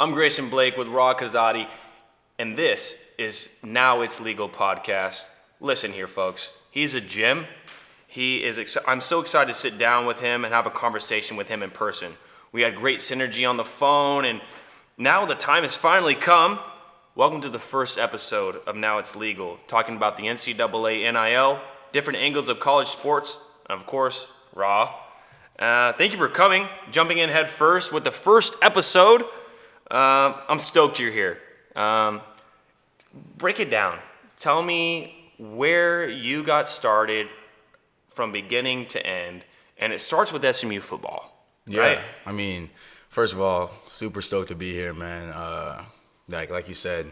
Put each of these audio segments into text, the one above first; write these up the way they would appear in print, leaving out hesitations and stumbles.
I'm Grayson Blake with Ra Kazadi, and this is Now It's Legal Podcast. Listen here, folks. He's a gem. I'm so excited to sit down with him and have a conversation with him in person. We had great synergy on the phone, and now the time has finally come. Welcome to the first episode of Now It's Legal, talking about the NCAA NIL, different angles of college sports, and of course, Ra. Thank you for coming, jumping in head first with the first episode. I'm stoked you're here. Break it down. Tell me where you got started from beginning to end, and it starts with SMU football. Yeah, right? I mean, first of all, super stoked to be here, man. Like you said,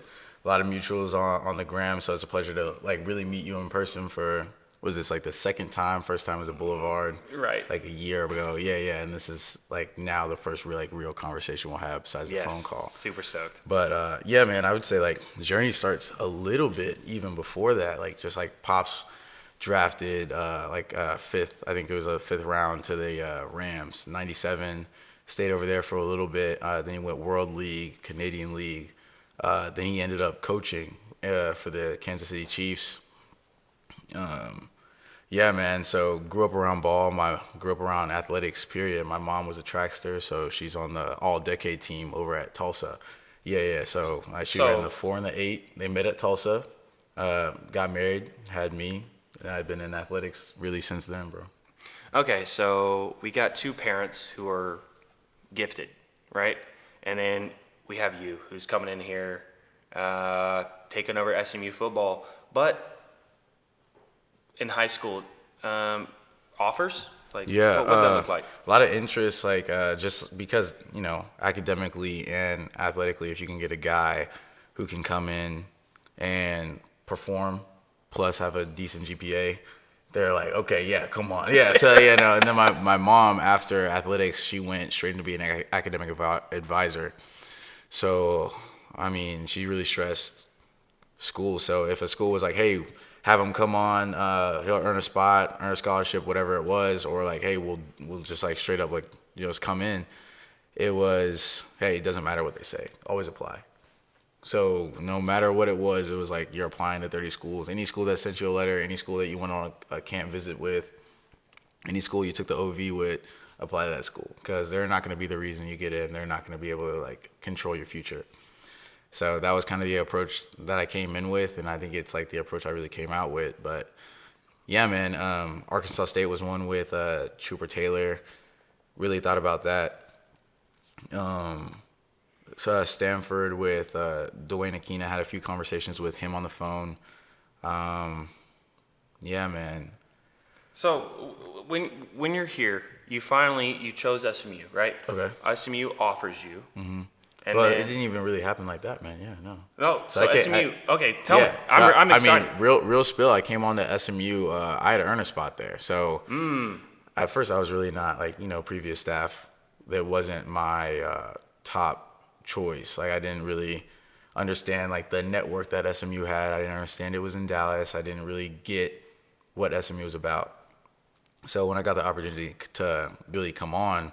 a lot of mutuals on the gram, so it's a pleasure to really meet you in person for. Was this the second time? First time was at Boulevard, right? A year ago. Yeah. And this is now the first real conversation we'll have besides the phone call. Super stoked. But yeah, man, I would say the journey starts a little bit even before that. Just Pops drafted fifth. I think it was a fifth round to the Rams. 97. Stayed over there for a little bit. Then he went World League, Canadian League. Then he ended up coaching for the Kansas City Chiefs. Yeah, man. So grew up around ball. Grew up around athletics. Period. My mom was a trackster, so she's on the all-decade team over at Tulsa. Yeah. So she ran the 4 and the 8. They met at Tulsa. Got married. Had me. And I've been in athletics really since then, bro. Okay, so we got two parents who are gifted, right? And then we have you, who's coming in here, taking over SMU football, but in high school, offers? What would that look like? A lot of interest, just because, academically and athletically, if you can get a guy who can come in and perform, plus have a decent GPA, they're like, okay, yeah, come on. Yeah, so, and then my mom, after athletics, she went straight into being an academic advisor. So, I mean, she really stressed school. So if a school was like, hey, have him come on, he'll earn a spot, earn a scholarship, whatever it was, or hey, we'll just straight up just come in. It was, hey, it doesn't matter what they say, always apply. So no matter what it was you're applying to 30 schools. Any school that sent you a letter, any school that you went on a camp visit with, any school you took the OV with, apply to that school, because they're not going to be the reason you get in. They're not going to be able to control your future. So that was kind of the approach that I came in with, and I think it's the approach I really came out with. But yeah, man, Arkansas State was one with Trooper Taylor. Really thought about that. So Stanford with Dwayne Aquina, had a few conversations with him on the phone. Yeah, man. So when you're here, you chose SMU, right? Okay. SMU offers you. Mm-hmm. And it didn't even really happen like that, man. Yeah, no. No, so SMU. Okay, tell me. I'm excited. I mean, real spill. I came on to SMU. I had to earn a spot there. So at first I was really not previous staff. That wasn't my top choice. I didn't really understand the network that SMU had. I didn't understand it was in Dallas. I didn't really get what SMU was about. So when I got the opportunity to really come on,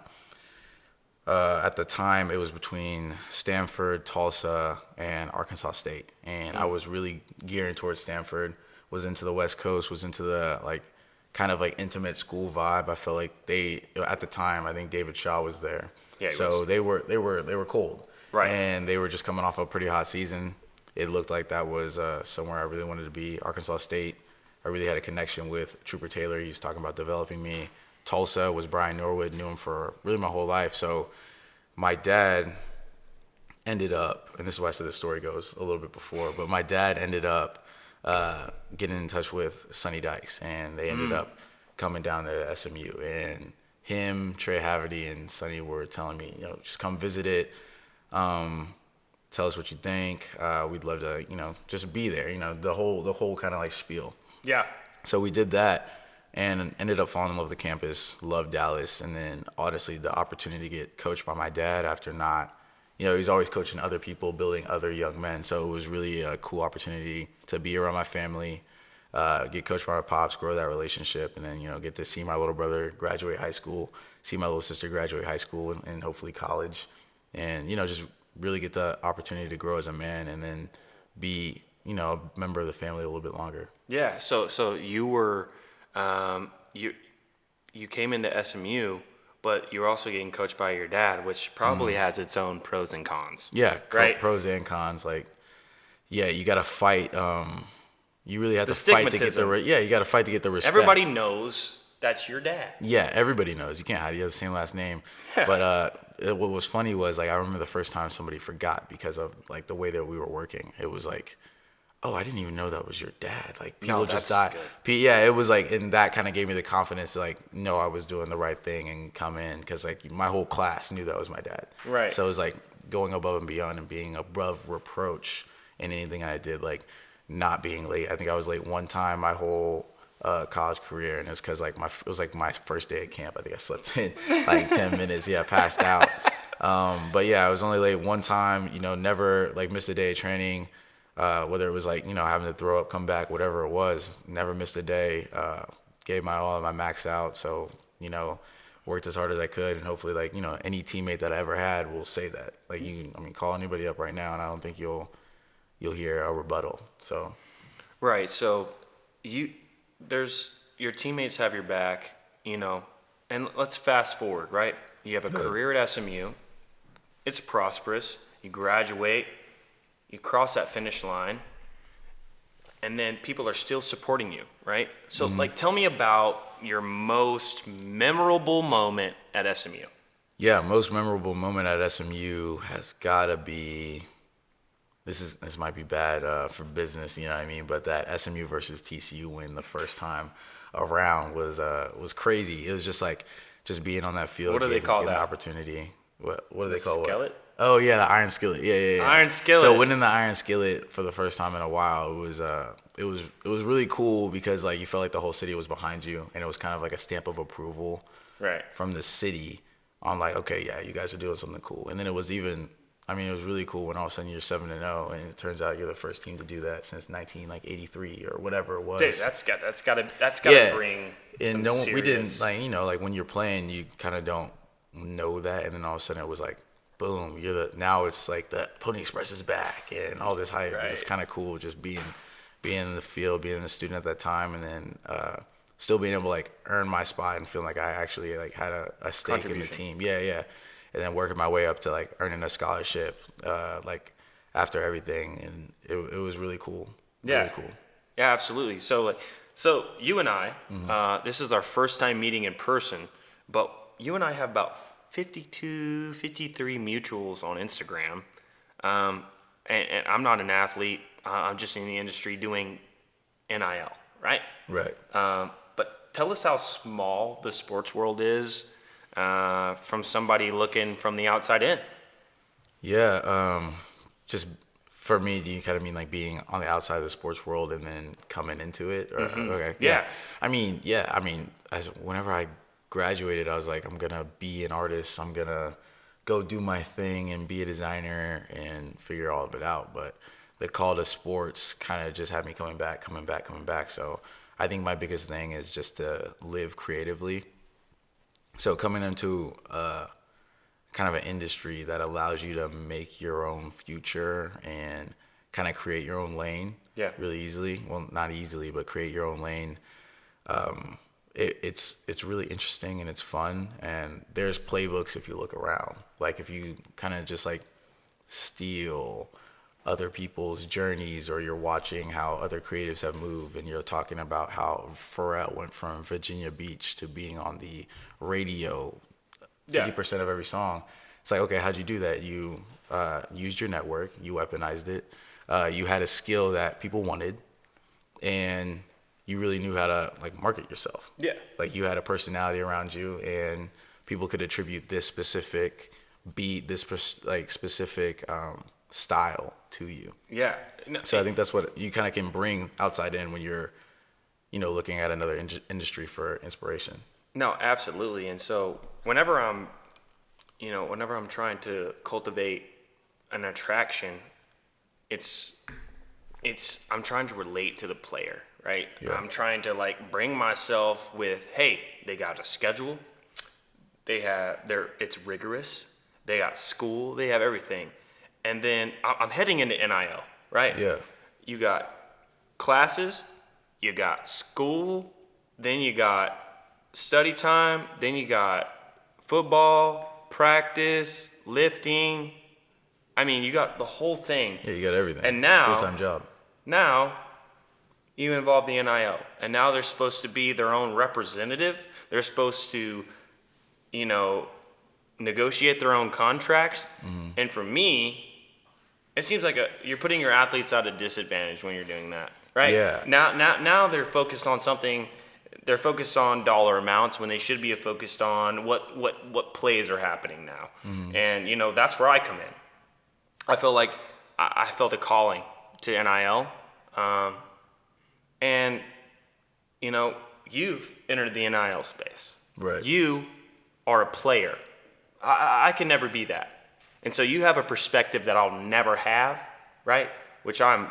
at the time it was between Stanford, Tulsa, and Arkansas State, and I was really gearing towards Stanford. Was into the West Coast. Was into the kind of intimate school vibe. I felt they at the time, I think David Shaw was there. Yeah, so they were cold. Right. And they were just coming off a pretty hot season. It looked like that was somewhere I really wanted to be. Arkansas State, I really had a connection with Trooper Taylor. He was talking about developing me. Tulsa was Brian Norwood, knew him for really my whole life. So my dad ended up, and this is why I said the story goes a little bit before, but my dad ended up getting in touch with Sonny Dykes, and they ended up coming down to SMU. And him, Trey Haverty, and Sonny were telling me, just come visit it. Tell us what you think. We'd love to, just be there. The whole kind of spiel. Yeah. So we did that and ended up falling in love with the campus. Loved Dallas, and then honestly the opportunity to get coached by my dad after not, he's always coaching other people, building other young men. So it was really a cool opportunity to be around my family, get coached by my pops, grow that relationship, and then get to see my little brother graduate high school, see my little sister graduate high school and hopefully college. And, just really get the opportunity to grow as a man and then be, a member of the family a little bit longer. Yeah. So you were, you came into SMU, but you're also getting coached by your dad, which probably has its own pros and cons. Yeah, right. Pros and cons. Like, yeah, you got to fight. You really have The to fight to get stigmatism. you got to fight to get the respect. Everybody knows that's your dad. Yeah, everybody knows. You can't hide. You have the same last name. But what was funny was, like, I remember the first time somebody forgot because of, like, the way that we were working. It was like, oh, I didn't even know that was your dad. Like, people just died. Yeah, it was like, and that kind of gave me the confidence to, like, know I was doing the right thing and come in, because, like, my whole class knew that was my dad. Right. So it was like going above and beyond and being above reproach in anything I did, like not being late. I think I was late one time my whole college career, and it's because, like, it was like my first day at camp. I think I slept in like 10 minutes. Yeah, passed out. But yeah, I was only late one time. Never like missed a day of training. Whether it was like, having to throw up, come back, whatever it was, never missed a day. Gave my all, my max out. So, worked as hard as I could, and hopefully, like, any teammate that I ever had will say that. Like, call anybody up right now, and I don't think you'll hear a rebuttal. So, right. So your teammates have your back, and let's fast forward, right? You have a career at SMU. It's prosperous. You graduate. You cross that finish line, and then people are still supporting you, right? So, like, tell me about your most memorable moment at SMU. Yeah, most memorable moment at SMU has got to be, this might be bad for business, you know what I mean? But that SMU versus TCU win the first time around was crazy. It was just like, just being on that field. What do they call that? Getting the opportunity. What do they call it? Skillet? Oh yeah, the Iron Skillet. Yeah. Iron Skillet. So winning the Iron Skillet for the first time in a while, it was really cool, because, like, you felt like the whole city was behind you, and it was kind of like a stamp of approval, right, from the city on, like, okay, yeah, you guys are doing something cool. And then it was even, it was really cool when all of a sudden you're 7-0, and it turns out you're the first team to do that since 1983 or whatever it was. Dude, that's got to bring. And some serious... we didn't, like, when you're playing, you kind of don't know that, and then all of a sudden it was like, boom, now it's like the Pony Express is back and all this hype. Right. It's kind of cool just being in the field, being a student at that time, and then still being able to, like, earn my spot and feeling like I actually, like, had a stake in the team. Yeah. And then working my way up to, like, earning a scholarship, like, after everything, and it was really cool. Yeah. Really cool. Yeah, absolutely. So you and I, this is our first time meeting in person, but you and I have about 52, 53 mutuals on Instagram. And I'm not an athlete. I'm just in the industry doing NIL, right? Right. But tell us how small the sports world is from somebody looking from the outside in. Yeah. Just for me, do you kind of mean like being on the outside of the sports world and then coming into it? Or, okay. Yeah. Whenever I graduated, I was like, I'm gonna be an artist. I'm gonna go do my thing and be a designer and figure all of it out. But the call to sports kind of just had me coming back. So I think my biggest thing is just to live creatively. So coming into kind of an industry that allows you to make your own future and kind of create your own lane really easily. Well, not easily, but create your own lane. It's really interesting and it's fun, and there's playbooks if you look around. Like, if you kind of just, like, steal other people's journeys, or you're watching how other creatives have moved, and you're talking about how Pharrell went from Virginia Beach to being on the radio 50% of every song. It's like, okay, how'd you do that? You used your network, you weaponized it, you had a skill that people wanted, and you really knew how to, like, market yourself. Yeah. Like, you had a personality around you, and people could attribute this specific beat, this specific style to you. Yeah. No, so I think that's what you kind of can bring outside in when you're, looking at another industry for inspiration. No, absolutely. And so whenever I'm trying to cultivate an attraction, I'm trying to relate to the player. Right? Yeah. I'm trying to, like, bring myself with, hey, they got a schedule. It's rigorous. They got school. They have everything. and then I'm heading into NIL, right? Yeah. You got classes, you got school, then you got study time, then you got football, practice, lifting. I mean, you got the whole thing. Yeah, you got everything. And now, full-time job. Now, you involve the NIL, and now they're supposed to be their own representative. They're supposed to, negotiate their own contracts. And for me, it seems like you're putting your athletes at a disadvantage when you're doing that, right? Yeah. Now they're focused on something. They're focused on dollar amounts when they should be focused on what plays are happening now. And that's where I come in. I feel like I felt a calling to NIL, and you've entered the NIL space. Right. You are a player. I can never be that. And so you have a perspective that I'll never have, right? Which I'm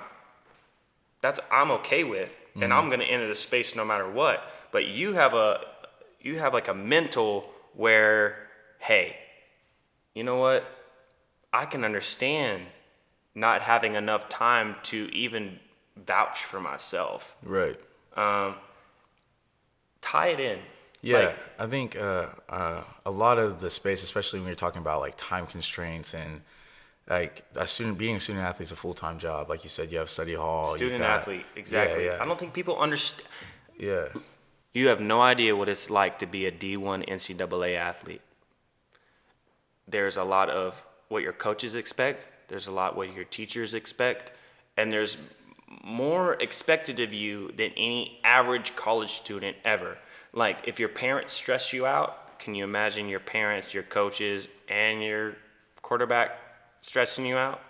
okay with, and I'm going to enter the space no matter what. But you have like a mental where, hey, you know what? I can understand not having enough time to even vouch for myself. Right. Tie it in. Yeah, I think a lot of the space, especially when you're talking about like time constraints and like being a student athlete is a full-time job. Like you said, you have study hall. Student athlete, exactly. Yeah. I don't think people understand. Yeah. You have no idea what it's like to be a D1 NCAA athlete. There's a lot of what your coaches expect. There's a lot what your teachers expect. And there's more expected of you than any average college student ever. Like, if your parents stress you out, can you imagine your parents, your coaches, and your quarterback stressing you out?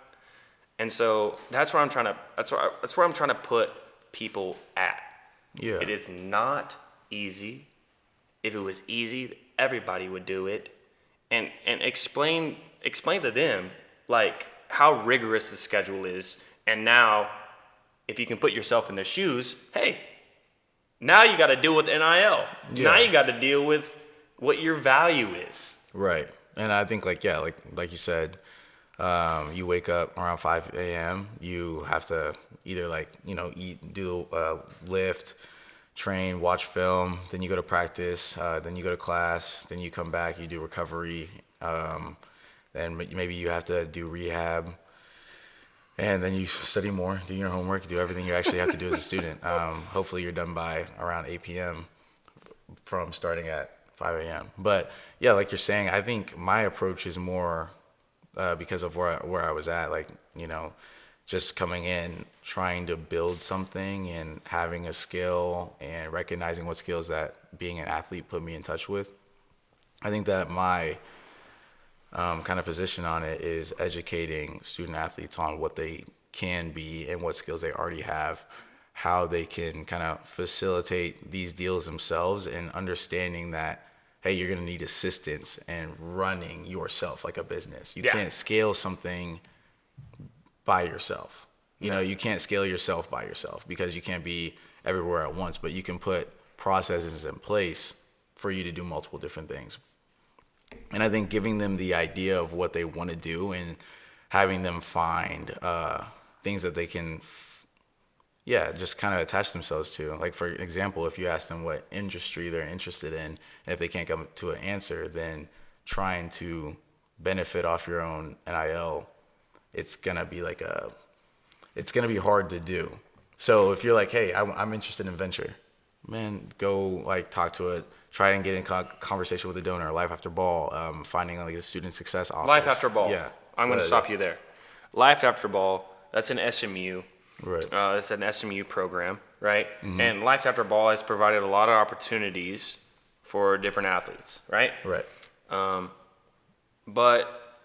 And so that's where I'm trying to put people at. Yeah. It is not easy. If it was easy, everybody would do it. And explain to them like how rigorous the schedule is. And now, if you can put yourself in their shoes, hey, now you got to deal with NIL. Yeah. Now you got to deal with what your value is. Right. And I think like you said, you wake up around 5 a.m. You have to either eat, do lift, train, watch film. Then you go to practice. Then you go to class. Then you come back. You do recovery. Then maybe you have to do rehab. And then you study more, do your homework, do everything you actually have to do as a student. Hopefully you're done by around 8 p.m. from starting at 5 a.m. But yeah, like you're saying, I think my approach is more because of where I was at, just coming in, trying to build something and having a skill and recognizing what skills that being an athlete put me in touch with. I think that my kind of position on it is educating student athletes on what they can be and what skills they already have, how they can kind of facilitate these deals themselves, and understanding that, hey, you're going to need assistance in running yourself like a business. You can't scale something by yourself. You can't scale yourself by yourself because you can't be everywhere at once, but you can put processes in place for you to do multiple different things. And I think giving them the idea of what they want to do and having them find things that they can, just kind of attach themselves to. Like, for example, if you ask them what industry they're interested in, and if they can't come to an answer, then trying to benefit off your own NIL, it's going to be it's going to be hard to do. So if you're like, hey, I'm interested in venture, man, go talk to it. Try and get in conversation with the donor. Life After Ball, finding a student success office. Life After Ball. Yeah. I'm going to stop you there. Life After Ball, that's an SMU. Right. It's an SMU program, right? Mm-hmm. And Life After Ball has provided a lot of opportunities for different athletes, right? Right. But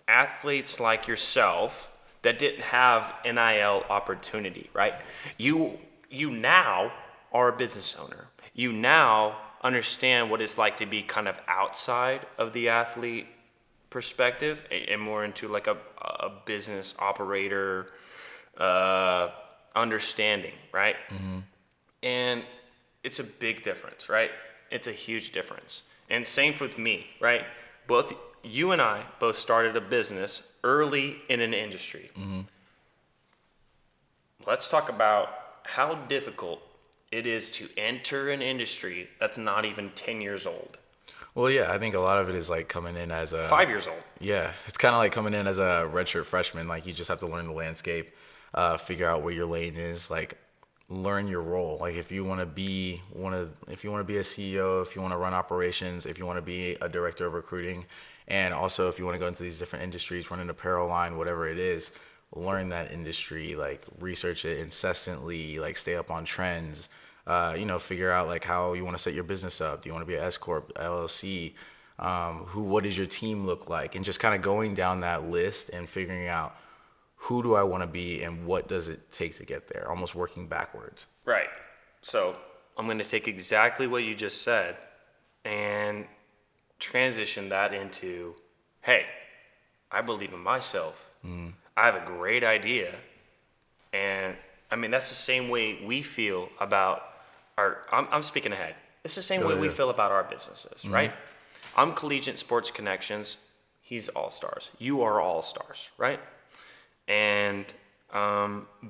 athletes like yourself that didn't have NIL opportunity, right? You now are a business owner. You now understand what it's like to be kind of outside of the athlete perspective and more into like a business operator understanding, right? Mm-hmm. And it's a big difference, right? It's a huge difference. And same with me, right? Both you and I both started a business early in an industry. Mm-hmm. Let's talk about how difficult it is to enter an industry that's not even 10 years old. Well, yeah, I think a lot of it is like coming in as a 5 years old. Yeah, it's kind of like coming in as a redshirt freshman. Like you just have to learn the landscape, figure out where your lane is, like learn your role. Like if you want to be if you want to be a CEO, if you want to run operations, if you want to be a director of recruiting, and also if you want to go into these different industries, run an apparel line, whatever it is, learn that industry, like research it incessantly, like stay up on trends. Figure out like how you want to set your business up. Do you want to be an S corp, LLC? What does your team look like? And just kind of going down that list and figuring out who do I want to be and what does it take to get there? Almost working backwards. Right. So I'm going to take exactly what you just said and transition that into, hey, I believe in myself. I have a great idea. And I mean, that's the same way we feel about I'm speaking ahead. It's the same way we feel about our businesses, right? I'm Collegiate Sports Connections. He's All Stars. You are All Stars, right? And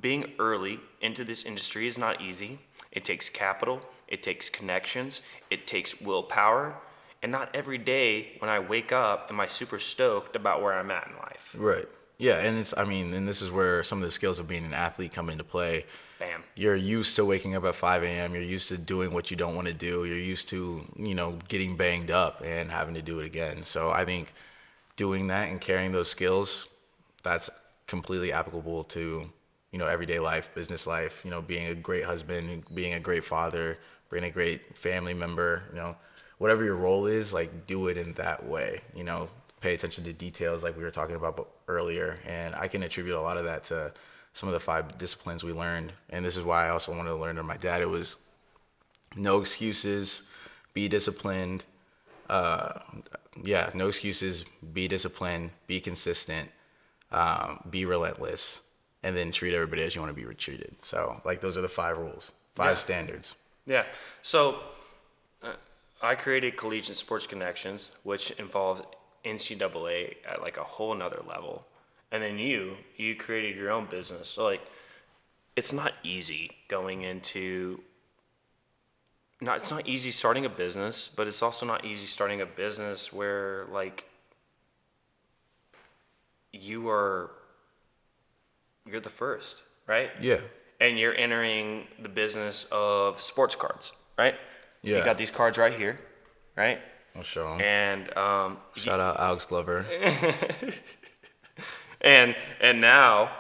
being early into this industry is not easy. It takes capital. It takes connections. It takes willpower. And not every day when I wake up am I super stoked about where I'm at in life. Right. Yeah, and this is where some of the skills of being an athlete come into play. Bam. You're used to waking up at 5 a.m. You're used to doing what you don't want to do. You're used to, getting banged up and having to do it again. So I think doing that and carrying those skills, that's completely applicable to, everyday life, business life, being a great husband, being a great father, being a great family member, whatever your role is, like do it in that way, pay attention to details like we were talking about earlier. And I can attribute a lot of that to some of the 5 disciplines we learned. And this is why I also wanted to learn from my dad. It was no excuses, be disciplined. No excuses, be disciplined, be consistent, be relentless, and then treat everybody as you want to be treated. So like those are the 5 rules, 5 standards. Yeah. So I created Collegiate Sports Connections, which involves NCAA at like a whole nother level. And then you created your own business. So like, it's not easy going into, it's not easy starting a business, but it's also not easy starting a business where like you're the first, right? Yeah. And you're entering the business of sports cards, right? Yeah. You got these cards right here, right? I'll show them. And shout out Alex Glover. and now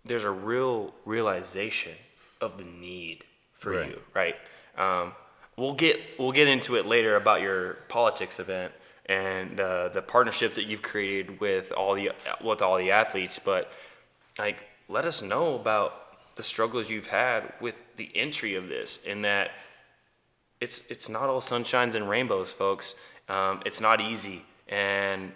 there's a real realization of the need for you, right? We'll get into it later about your politics event and the partnerships that you've created with all the athletes, but like let us know about the struggles you've had with the entry of this, and that it's not all sunshines and rainbows, folks. It's not easy, and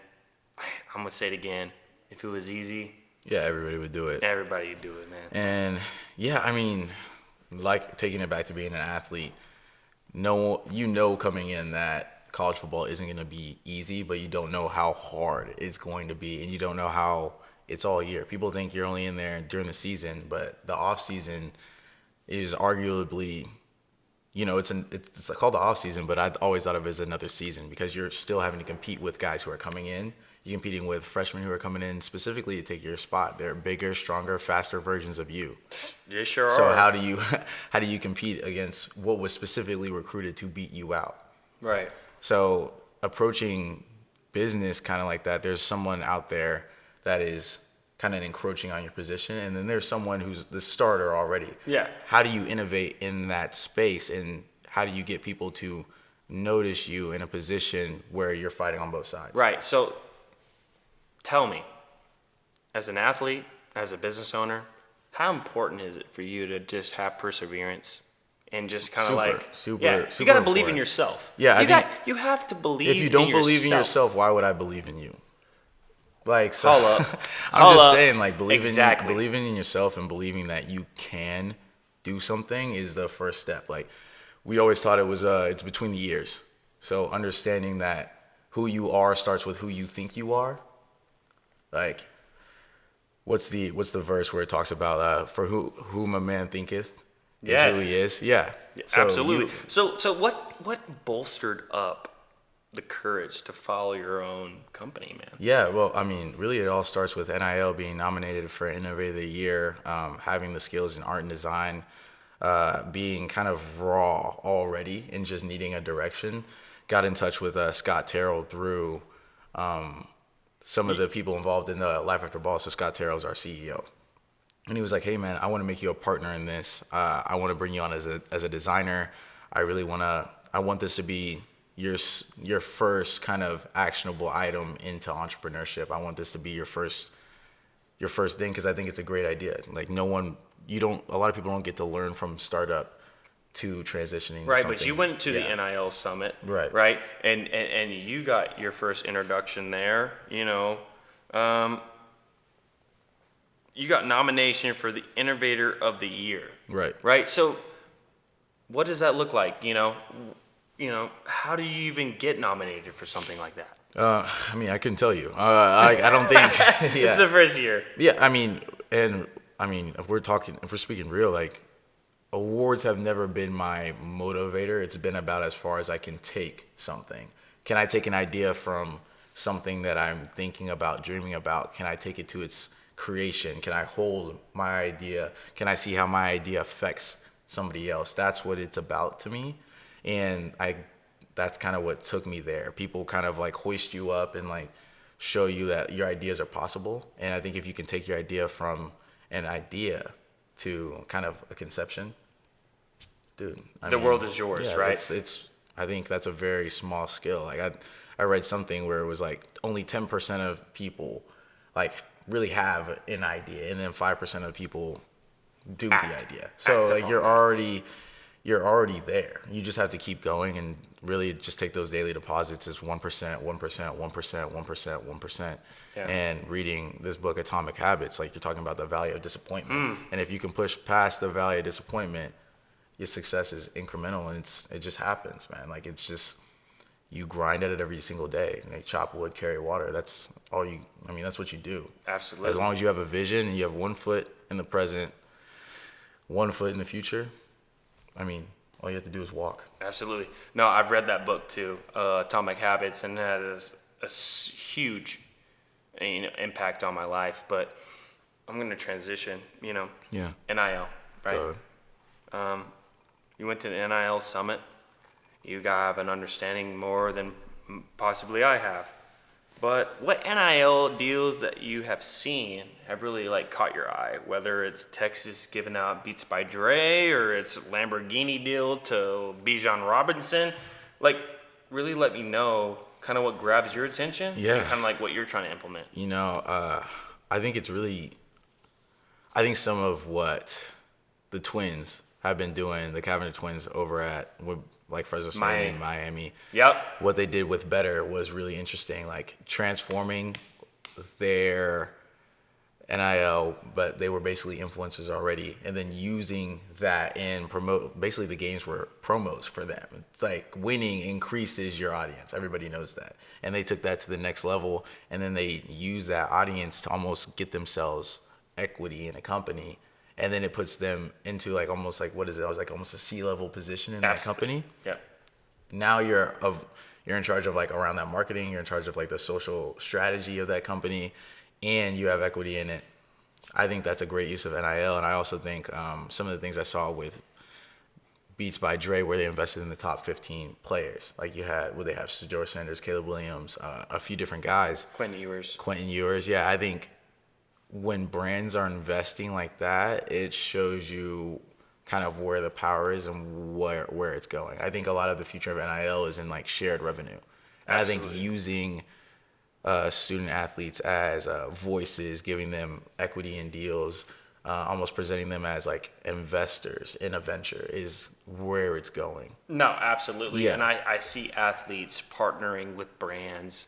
I'm gonna say it again. If it was easy, yeah, everybody would do it. Everybody would do it, man. And yeah, I mean, like taking it back to being an athlete, coming in that college football isn't going to be easy, but you don't know how hard it's going to be, and you don't know how it's all year. People think you're only in there during the season, but the off season is arguably, it's called the off season, but I always thought of it as another season because you're still having to compete with guys who are coming in. You're competing with freshmen who are coming in specifically to take your spot. They're bigger, stronger, faster versions of you. They sure are. So how do you compete against what was specifically recruited to beat you out? Right. So approaching business kind of like that, there's someone out there that is kind of encroaching on your position, and then there's someone who's the starter already. Yeah. How do you innovate in that space, and how do you get people to notice you in a position where you're fighting on both sides? Right. So tell me, as an athlete, as a business owner, how important is it for you to just have perseverance and just kind of super you got to believe important. in yourself. Yeah, you have to believe in yourself. If you don't believe in yourself, why would I believe in you? Like, so Hold up. I'm just saying, like, believing in yourself and believing that you can do something is the first step. Like, we always thought it was it's between the ears. So understanding that who you are starts with who you think you are. Like, what's the verse where it talks about for whom a man thinketh is who he is? Yeah. So Absolutely. So what bolstered up the courage to follow your own company, man? Yeah, well, I mean, really, it all starts with NIL being nominated for Innovator of the Year, having the skills in art and design, being kind of raw already and just needing a direction. Got in touch with Scott Terrell through some of the people involved in the Life After Ball. So Scott Terrell is our CEO. And he was like, hey, man, I want to make you a partner in this. I want to bring you on as a designer. I want this to be your first kind of actionable item into entrepreneurship. I want this to be your first thing, because I think it's a great idea. Like, a lot of people don't get to learn from startup to transitioning to right, something. but you went to the NIL summit, right, and you got your first introduction there. You got nomination for the Innovator of the Year, right. So what does that look like? How do you even get nominated for something like that? I mean, I couldn't tell you. I don't think It's the first year. Yeah, I mean, if we're speaking real, like, awards have never been my motivator. It's been about as far as I can take something. Can I take an idea from something that I'm thinking about, dreaming about? Can I take it to its creation? Can I hold my idea? Can I see how my idea affects somebody else? That's what it's about to me. And that's kind of what took me there. People kind of like hoist you up and like show you that your ideas are possible. And I think if you can take your idea from an idea to kind of a conception, dude, the world is yours, right? It's I think that's a very small skill. Like, I read something where it was like only 10% of people like really have an idea, and then 5% of people do the idea. So like you're already there. You just have to keep going and really just take those daily deposits as 1%, 1%, 1%, 1%, 1%. And reading this book, Atomic Habits, like, you're talking about the value of disappointment. And if you can push past the value of disappointment, your success is incremental, and it just happens, man. Like, it's just, you grind at it every single day. Like, chop wood, carry water. That's what you do. Absolutely. As long as you have a vision and you have 1 foot in the present, 1 foot in the future, all you have to do is walk. Absolutely. No, I've read that book too, Atomic Habits, and that is a huge impact on my life. But I'm going to transition, NIL, right? You went to the NIL summit. You have an understanding more than possibly I have. But what NIL deals that you have seen have really like caught your eye? Whether it's Texas giving out Beats by Dre, or it's Lamborghini deal to Bijan Robinson, like, really let me know kind of what grabs your attention. Yeah. And kind of like what you're trying to implement. I think some of what the Twins have been doing, the Kaepernick Twins over at Fresno State in Miami. Yep. What they did with Better was really interesting, like transforming their NIL, but they were basically influencers already, and then using that and promote. Basically, the games were promos for them. It's like winning increases your audience. Everybody knows that. And they took that to the next level, and then they used that audience to almost get themselves equity in a company. And then it puts them into almost a C-level position in that company. Yeah. Now you're in charge of around that marketing. You're in charge of the social strategy of that company, and you have equity in it. I think that's a great use of NIL, and I also think some of the things I saw with Beats by Dre, where they invested in the top 15 players. Like, they have Shedeur Sanders, Caleb Williams, a few different guys. Quentin Ewers. Yeah, I think when brands are investing like that, it shows you kind of where the power is and where it's going. I think a lot of the future of NIL is in shared revenue. And Absolutely. I think using student athletes as voices, giving them equity in deals, almost presenting them as investors in a venture is where it's going. No, absolutely. Yeah. And I see athletes partnering with brands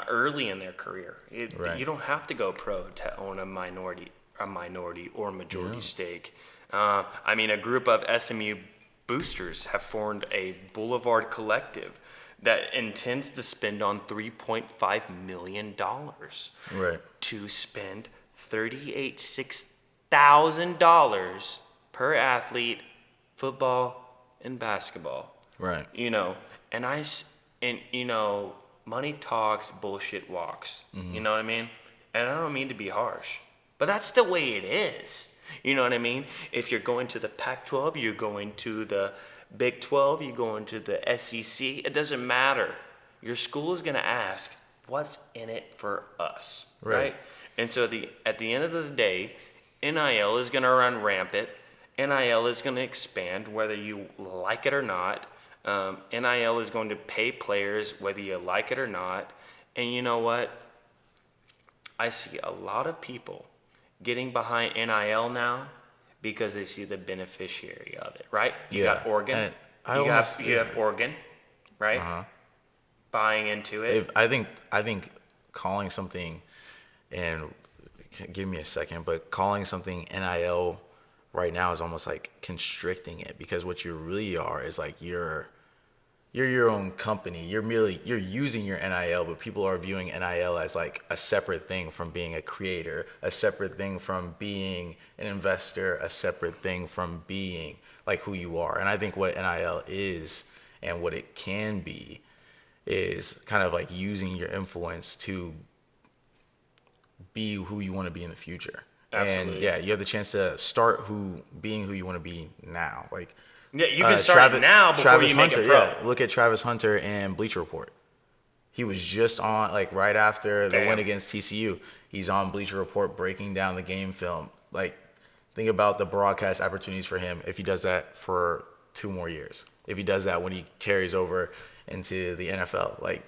early in their career. Right. You don't have to go pro to own a minority or majority stake. A group of SMU boosters have formed a Boulevard Collective that intends to spend on $3.5 million Right. to spend $6,000 per athlete, football and basketball. Right. You know, money talks, bullshit walks. You know what I mean? And I don't mean to be harsh, but that's the way it is. You know what I mean? If you're going to the Pac-12, you're going to the Big 12, you're going to the SEC, it doesn't matter. Your school is going to ask, what's in it for us? Right? And so at the end of the day, NIL is going to run rampant. NIL is going to expand whether you like it or not. NIL is going to pay players whether you like it or not. And you know what? I see a lot of people getting behind NIL now because they see the beneficiary of it, right? You got Oregon. You have Oregon, right? Buying into it. I think calling something, and give me a second, but calling something NIL right now is almost like constricting it, because what you really are is like you're your own company. You're using your NIL, but people are viewing NIL as like a separate thing from being a creator, a separate thing from being an investor, a separate thing from being like who you are. And I think what NIL is and what it can be is kind of like using your influence to be who you want to be in the future. Absolutely. And yeah, you have the chance to start being who you want to be now. Like, yeah, you can start now before Travis you make Hunter, it pro. Yeah, look at Travis Hunter and Bleacher Report. He was just on, like, right after the win against TCU. He's on Bleacher Report breaking down the game film. Like, think about the broadcast opportunities for him if he does that for 2 more years. If he does that when he carries over into the NFL. Like,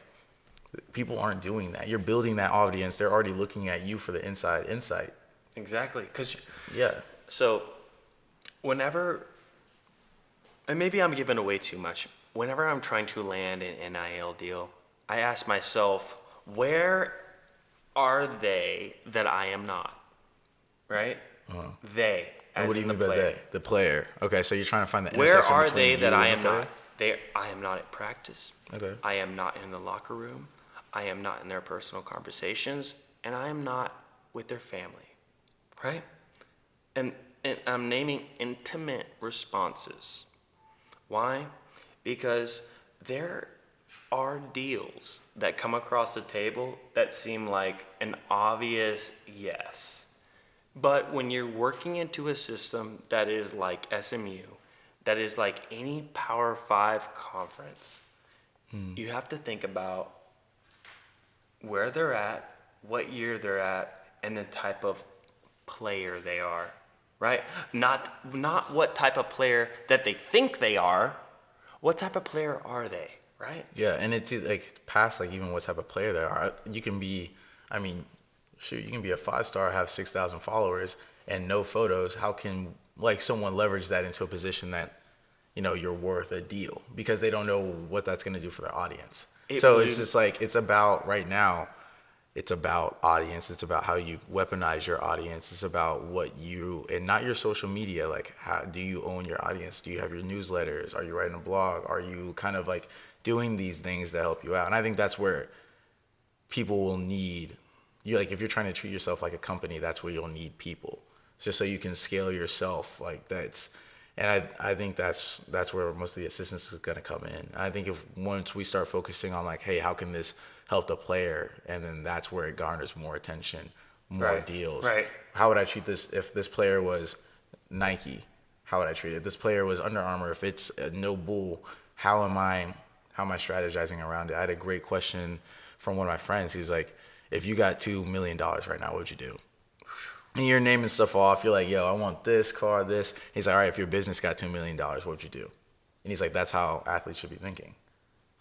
people aren't doing that. You're building that audience. They're already looking at you for the inside insight. Exactly. Yeah. So whenever, and maybe I'm giving away too much, whenever I'm trying to land an NIL deal, I ask myself, where are they that I am not? Right? They. And what do you mean by they? The player. Okay, so you're trying to find the Where intersection are between they you that and I the am player? not? I am not at practice. Okay. I am not in the locker room. I am not in their personal conversations. And I am not with their family. Right? And I'm naming intimate responses. Why? Because there are deals that come across the table that seem like an obvious yes. But when you're working into a system that is like SMU, that is like any Power 5 conference, you have to think about where they're at, what year they're at, and the type of player they are, right? Not what type of player that they think they are. What type of player are they, right? Yeah, and it's like past like even what type of player they are. You can be, I mean, shoot, you can be a 5-star, have 6,000 followers and no photos. How can like someone leverage that into a position that, you know, you're worth a deal, because they don't know what that's going to do for their audience. It's just like, it's about right now. It's about audience. It's about how you weaponize your audience. It's about what you, and not your social media. Like, how do you own your audience? Do you have your newsletters? Are you writing a blog? Are you kind of like doing these things that help you out? And I think that's where people will need you. Like, if you're trying to treat yourself like a company, that's where you'll need people, just so you can scale yourself. Like that's, and I think that's where most of the assistance is going to come in. I think once we start focusing on like, hey, how can this help the player, and then that's where it garners more attention, more deals. Right. How would I treat this if this player was Nike? How would I treat it? If this player was Under Armour, if it's no bull, how am I strategizing around it? I had a great question from one of my friends. He was like, if you got $2 million right now, what would you do? And you're naming stuff off. You're like, yo, I want this car, this. He's like, all right, if your business got $2 million, what would you do? And he's like, that's how athletes should be thinking.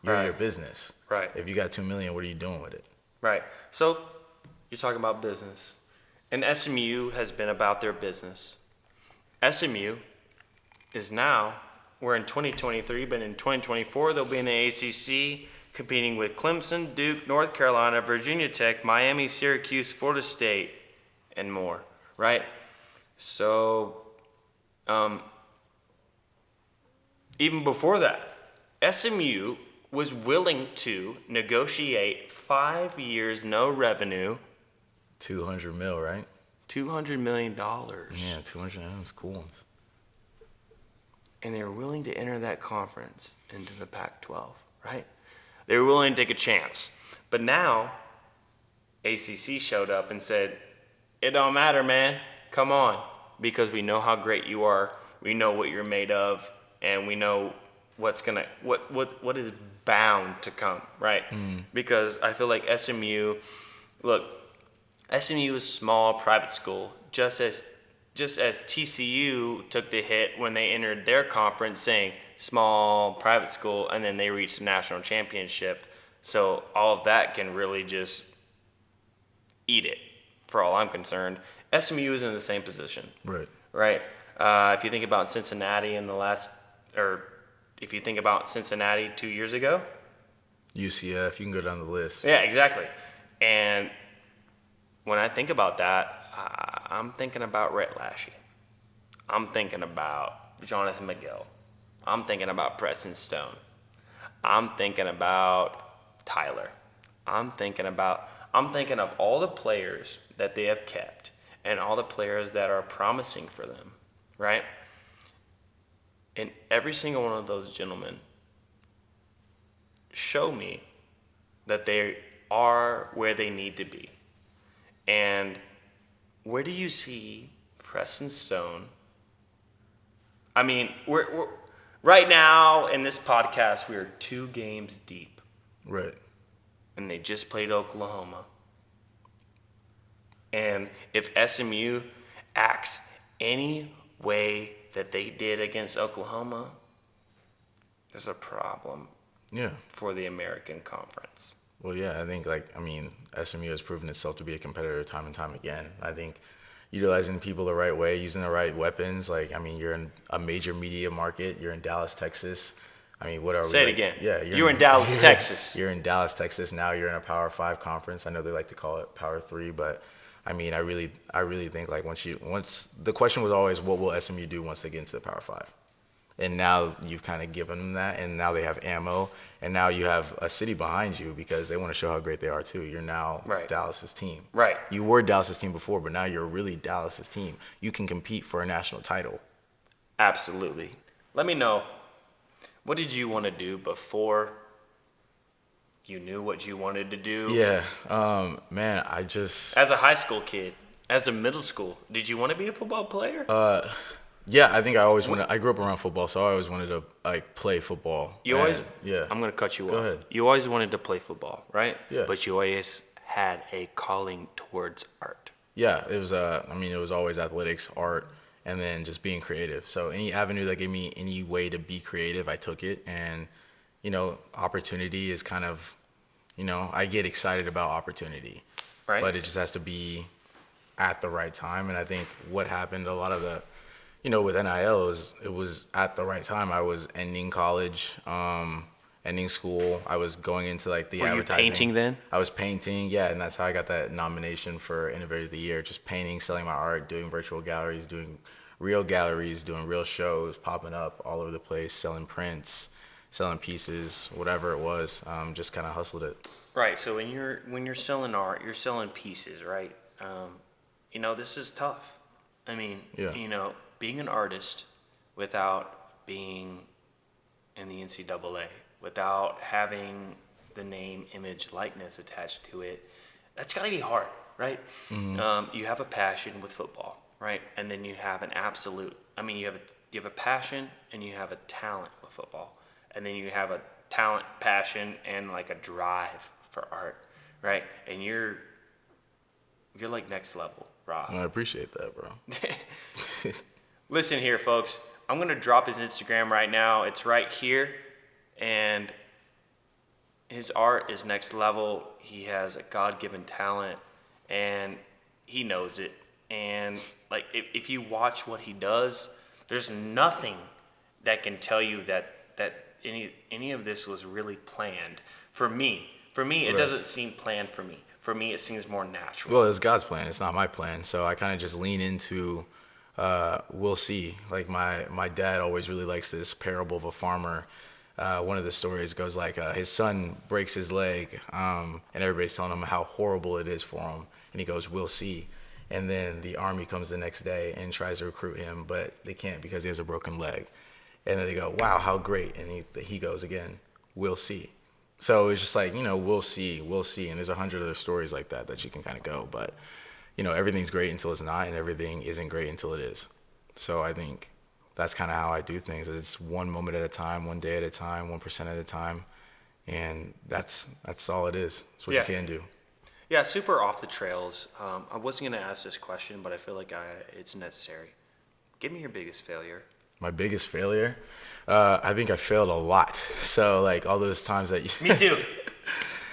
You're your business. Right. If you got $2 million, what are you doing with it? Right. So you're talking about business. And SMU has been about their business. SMU is now, we're in 2023, but in 2024, they'll be in the ACC competing with Clemson, Duke, North Carolina, Virginia Tech, Miami, Syracuse, Florida State, and more, right? So even before that, SMU was willing to negotiate 5 years, no revenue, 200 mil, right? $200 million. Yeah, 200. That was cool ones. And they were willing to enter that conference into the Pac-12, right? They were willing to take a chance. But now, ACC showed up and said, it don't matter, man. Come on. Because we know how great you are. We know what you're made of. And we know what is bound to come, right? Because I feel like SMU is small private school, just as TCU took the hit when they entered their conference saying small private school, and then they reached the national championship. So all of that can really just eat it, for all I'm concerned. SMU is in the same position. Right. If you think about Cincinnati if you think about Cincinnati 2 years ago. UCF, you can go down the list. Yeah, exactly. And when I think about that, I'm thinking about Rhett Lashie. I'm thinking about Jonathan McGill. I'm thinking about Preston Stone. I'm thinking about Tyler. I'm thinking of all the players that they have kept and all the players that are promising for them, right? And every single one of those gentlemen show me that they are where they need to be. And where do you see Preston Stone? I mean, we're right now in this podcast, we are 2 games deep. Right. And they just played Oklahoma. And if SMU acts any way that they did against Oklahoma, there's a problem for the American Conference. Well, yeah, I think, SMU has proven itself to be a competitor time and time again. I think utilizing people the right way, using the right weapons, you're in a major media market. You're in Dallas, Texas. What are we? Say it again. Yeah. You're in Dallas, Texas. You're in Dallas, Texas. Now you're in a Power 5 conference. I know they like to call it Power 3, but I really think once the question was always, what will SMU do once they get into the Power 5? And now you've kind of given them that, and now they have ammo, and now you have a city behind you because they want to show how great they are too. You're now Dallas's team. Right. You were Dallas's team before, but now you're really Dallas's team. You can compete for a national title. Absolutely. Let me know, what did you want to do before you knew what you wanted to do? Yeah, man, as a high school kid, as a middle school, did you want to be a football player? Yeah, I think I always wanted. I grew up around football, so I always wanted to play football. I'm gonna cut you off. Go ahead. You always wanted to play football, right? Yeah. But you always had a calling towards art. Yeah, it was. It was always athletics, art, and then just being creative. So any avenue that gave me any way to be creative, I took it. And opportunity is kind of, I get excited about opportunity, right? But it just has to be at the right time. And I think what happened, a lot of the with NIL, it was at the right time. I was ending college, ending school. I was going into the advertising. Were you painting then? I was painting, yeah, and that's how I got that nomination for Innovator of the Year. Just painting, selling my art, doing virtual galleries, doing real galleries, doing real shows, popping up all over the place, selling prints, selling pieces, whatever it was. Just kind of hustled it. Right. So when you're selling art, you're selling pieces, right? This is tough. Being an artist without being in the NCAA, without having the name, image, likeness attached to it, that's got to be hard, right? Mm-hmm. You have a passion with football, right? And then you have an absolute. You have a passion and you have a talent with football, and then you have a talent, passion, and a drive for art, right? And you're like next level, Ra. I appreciate that, bro. Listen here, folks. I'm going to drop his Instagram right now. It's right here. And his art is next level. He has a God-given talent, and he knows it. And, if you watch what he does, there's nothing that can tell you that any of this was really planned. For me, it doesn't seem planned for me. For me, it seems more natural. Well, it's God's plan. It's not my plan. So I kind of just lean into... we'll see. My dad always really likes this parable of a farmer one of the stories goes like his son breaks his leg, and everybody's telling him how horrible it is for him, and he goes, "We'll see." And then the army comes the next day and tries to recruit him, but they can't because he has a broken leg. And then they go, "Wow, how great!" And he goes again, "We'll see." So it's just like, we'll see. And there's 100 other stories like that you can kind of go, but everything's great until it's not, and everything isn't great until it is. So I think that's kind of how I do things. It's one moment at a time, one day at a time, 1% at a time, and that's all it is. It's what you can do. Yeah, super off the trails. I wasn't going to ask this question, but I feel like it's necessary. Give me your biggest failure. My biggest failure? I think I failed a lot. So like all those times that Me too.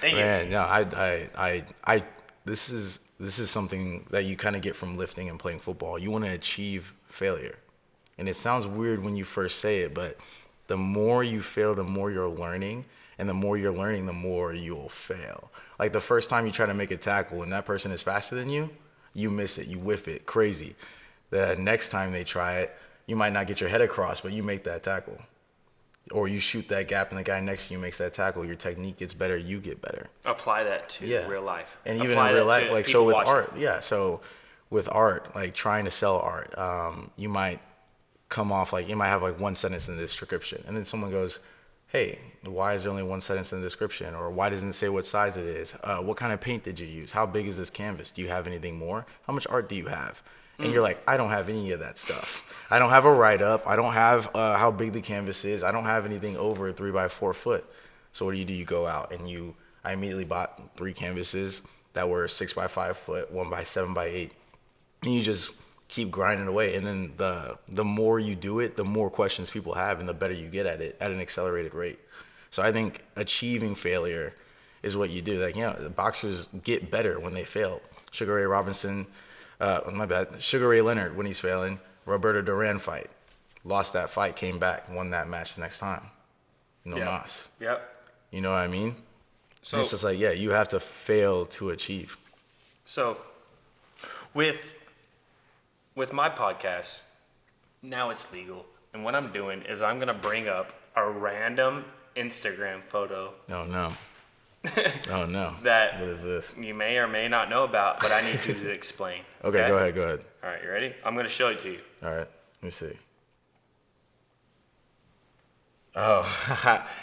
Thank you. Man, no, I this is something that you kind of get from lifting and playing football. You want to achieve failure. And it sounds weird when you first say it, but the more you fail, the more you're learning. And the more you're learning, the more you'll fail. Like the first time you try to make a tackle and that person is faster than you, you miss it, you whiff it, crazy. The next time they try it, you might not get your head across, but you make that tackle. Or you shoot that gap and the guy next to you makes that tackle. Your technique gets better, you get better. Apply that to real life. And even in real life, like so with art, so with art, like trying to sell art, you might come off like, you might have like one sentence in the description. And then someone goes, "Hey, why is there only one sentence in the description?" Or why doesn't it say what size it is? What kind of paint did you use? How big is this canvas? Do you have anything more? How much art do you have? And you're like, I don't have any of that stuff. I don't have a write-up. I don't have how big the canvas is. I don't have anything over 3 by 4 foot. So what do? You go out and I immediately bought 3 canvases that were 6 by 5 foot, 1 by 7 by 8. And you just keep grinding away. And then the more you do it, the more questions people have and the better you get at it at an accelerated rate. So I think achieving failure is what you do. Like, the boxers get better when they fail. Sugar Ray Robinson, Sugar Ray Leonard when he's failing, Roberto Duran fight. Lost that fight, came back, won that match the next time. No mas. Yep. You know what I mean? So it's just like, you have to fail to achieve. So with my podcast, now it's legal. And what I'm doing is I'm going to bring up a random Instagram photo. Oh, no. Oh, no. That what is this? You may or may not know about, but I need you to explain. Okay, go ahead. All right, you ready? I'm going to show it to you. All right, let me see. Oh,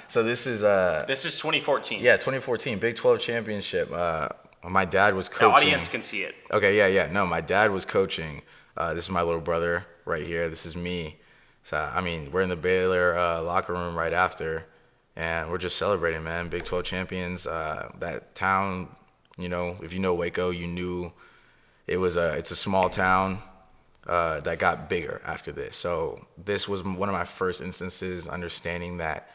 so this is 2014. Yeah, 2014 Big 12 championship. My dad was coaching. The audience can see it. Okay, yeah. No, my dad was coaching. This is my little brother right here. This is me. So I mean, we're in the Baylor locker room right after. And we're just celebrating, man. Big 12 champions. That town, if you know Waco, you knew it's a small town that got bigger after this. So this was one of my first instances understanding that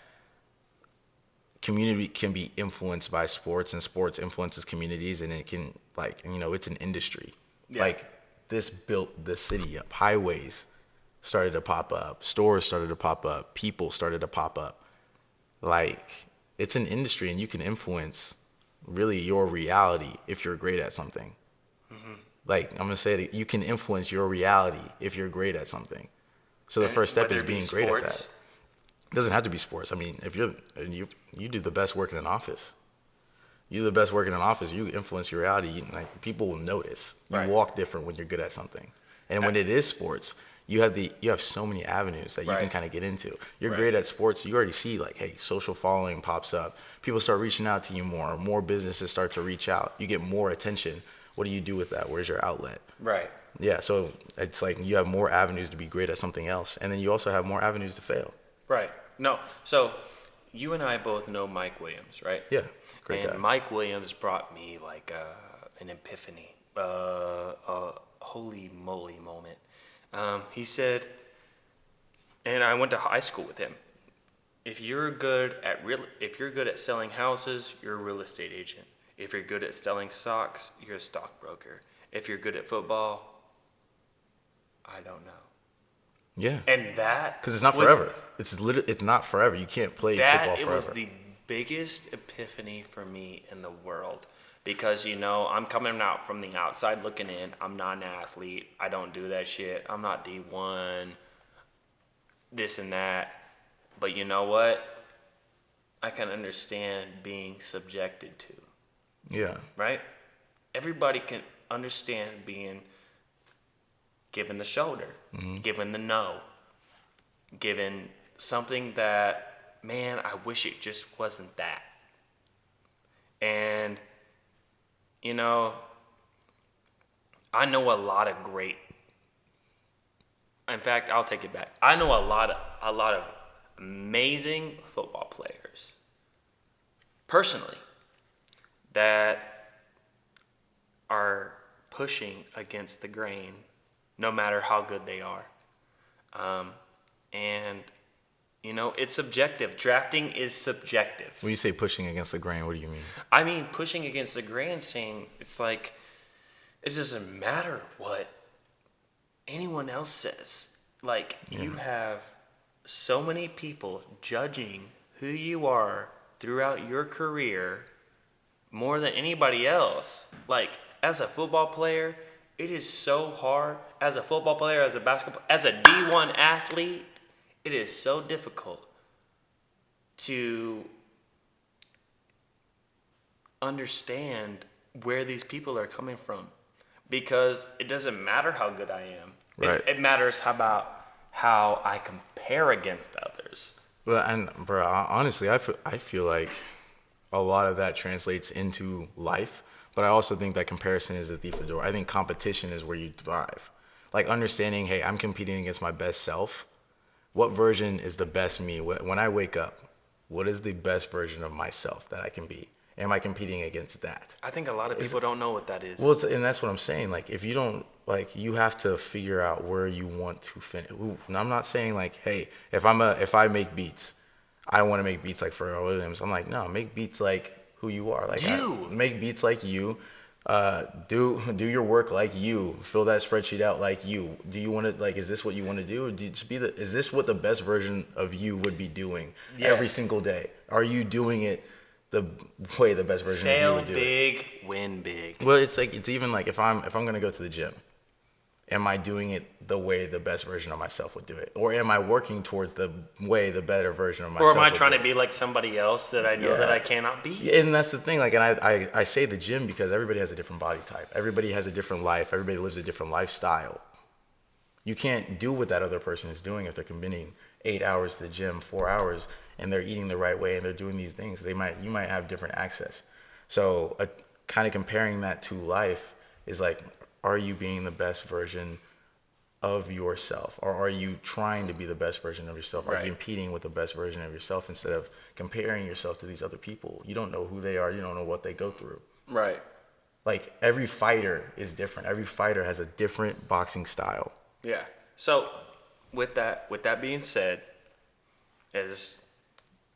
community can be influenced by sports, and sports influences communities, and it can, it's an industry. Yeah. Like, this built the city up. Highways started to pop up. Stores started to pop up. People started to pop up. Like, it's an industry, and you can influence really your reality if you're great at something. Mm-hmm. Like, I'm going to say that you can influence your reality if you're great at something. So the first step is being great at that. It doesn't have to be sports. I mean, if you do the best work in an office. You do the best work in an office, you influence your reality. Like, people will notice. You walk different when you're good at something. And when it is sports, you have so many avenues that you can kind of get into. You're great at sports. You already see, like, hey, social following pops up. People start reaching out to you more. More businesses start to reach out. You get more attention. What do you do with that? Where's your outlet? Right. Yeah, so it's like you have more avenues to be great at something else. And then you also have more avenues to fail. Right. No, so you and I both know Mike Williams, right? Yeah, great guy. And Mike Williams brought me, like, an epiphany, a holy moly moment. He said, and I went to high school with him, if you're good at selling houses, you're a real estate agent. If you're good at selling stocks, you're a stockbroker. If you're good at football, I don't know. Yeah. And that, because it's not forever. It's not forever. You can't play football forever. It was the biggest epiphany for me in the world. Because, I'm coming out from the outside looking in. I'm not an athlete. I don't do that shit. I'm not D1, this and that. But you know what? I can understand being subjected to, Yeah. right? Everybody can understand being given the shoulder, given the no, given something that, man, I wish it just wasn't that. And, you know, I know a lot of great, in fact, I'll take it back. I know a lot of amazing football players, personally, that are pushing against the grain no matter how good they are. And, you know, it's subjective. Drafting is subjective. When you say pushing against the grain, what do you mean? I mean, pushing against the grain, saying it's like, it doesn't matter what anyone else says. Like, you have so many people judging who you are throughout your career more than anybody else. Like, as a football player, it is so hard. As a football player, as a basketball, as a D1 athlete, it is so difficult to understand where these people are coming from, because it doesn't matter how good I am. Right. It matters about how I compare against others. Well, and bro, honestly, I feel like a lot of that translates into life, but I also think that comparison is the thief of joy. I think competition is where you thrive. Like understanding, hey, I'm competing against my best self. What version is the best me? When I wake up, what is the best version of myself that I can be? Am I competing against that? I think a lot of people don't know what that is. Well, and that's what I'm saying. Like, if you don't, like, you have to figure out where you want to finish. And I'm not saying like, hey, if I make beats, I want to make beats like Pharrell Williams. I'm like, no, make beats like who you are. Like, make beats like you. Do your work like you. Fill that spreadsheet out like you. Do you want to, like, is this what you want to do? Or do you just is this what the best version of you would be doing every single day? Are you doing it the way the best version of you would do it? Fail big, win big. Well, it's like, it's even like if I'm gonna go to the gym, am I doing it the way the best version of myself would do it, or am I working towards the way the better version of myself? Or am I trying to be like somebody else that I know that I cannot be? Yeah, and that's the thing. Like, and I say the gym because everybody has a different body type. Everybody has a different life. Everybody lives a different lifestyle. You can't do what that other person is doing if they're committing 8 hours to the gym, 4 hours, and they're eating the right way and they're doing these things. You might have different access. So kind of comparing that to life is like, are you being the best version of yourself, or are you trying to be the best version of yourself? Are you competing with the best version of yourself instead of comparing yourself to these other people? You don't know who they are. You don't know what they go through. Right. Like, every fighter is different. Every fighter has a different boxing style. Yeah. So with that being said,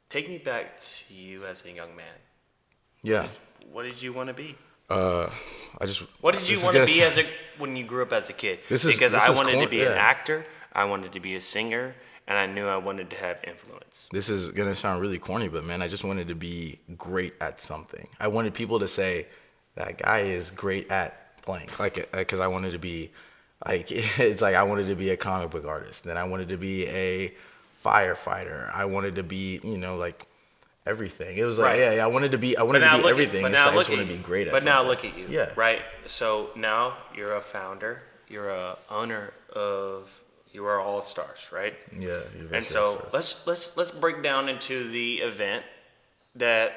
take me back to you as a young man. Yeah. What did you want to be? What did you want to be when you grew up as a kid? Because I wanted to be an actor, I wanted to be a singer, and I knew I wanted to have influence. This is gonna sound really corny, but man, I just wanted to be great at something. I wanted people to say that guy is great at blank, like, because I wanted to be, like, it's like I wanted to be a comic book artist, then I wanted to be a firefighter. I wanted to be, like, everything. It was like, I wanted to be everything. I just want to be great at something. But now look at you. Yeah. Right? So now you're a founder. You're a owner of, you are All Stars, right? Yeah. And so let's break down into the event that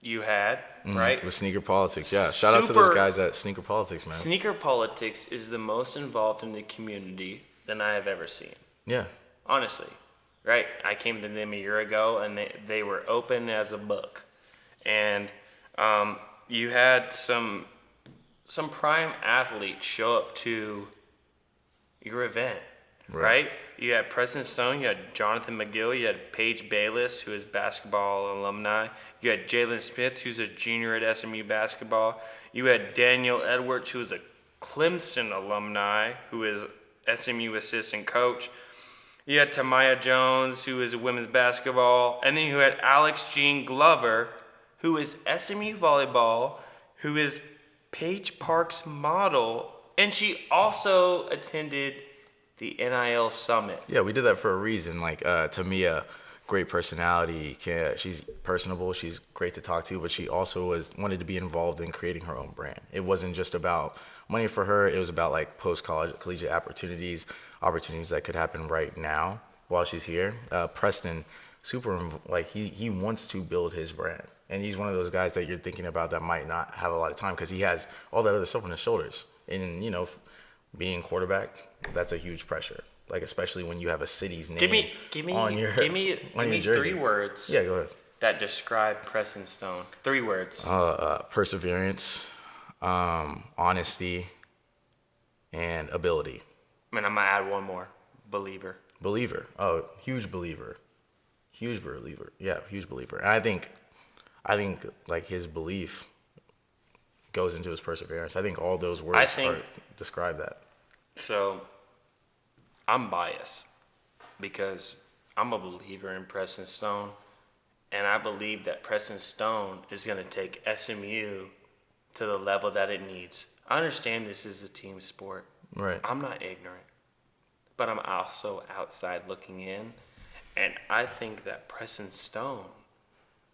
you had, right? With Sneaker Politics, yeah. Shout out to those guys at Sneaker Politics, man. Sneaker Politics is the most involved in the community than I have ever seen. Yeah. Honestly. Right, I came to them a year ago, and they were open as a book, and you had some prime athletes show up to your event, right? You had Preston Stone, you had Jonathan McGill, you had Paige Bayless, who is basketball alumni, you had Jalen Smith, who's a junior at SMU basketball, you had Daniel Edwards, who is a Clemson alumni, who is SMU assistant coach. You had Tamaya Jones, who is a women's basketball. And then you had Alex Jean Glover, who is SMU volleyball, who is Paige Park's model. And she also attended the NIL Summit. Yeah, we did that for a reason. Like, Tamia great personality. She's personable. She's great to talk to, but she also wanted to be involved in creating her own brand. It wasn't just about money for her. It was about like post-college collegiate opportunities that could happen right now while she's here. Preston, he wants to build his brand. And he's one of those guys that you're thinking about that might not have a lot of time because he has all that other stuff on his shoulders. And, being quarterback, that's a huge pressure. Like, especially when you have a city's name on your jersey. Give me 3 words. Yeah, go ahead. That describe Preston Stone. 3 words. Perseverance, honesty, and ability. I mean, I'm going to add one more. Believer. Oh, huge believer. Yeah, huge believer. And I think like his belief goes into his perseverance. I think all those words describe that. So, I'm biased because I'm a believer in Preston Stone, and I believe that Preston Stone is going to take SMU to the level that it needs. I understand this is a team sport. Right. I'm not ignorant, but I'm also outside looking in, and I think that Preston Stone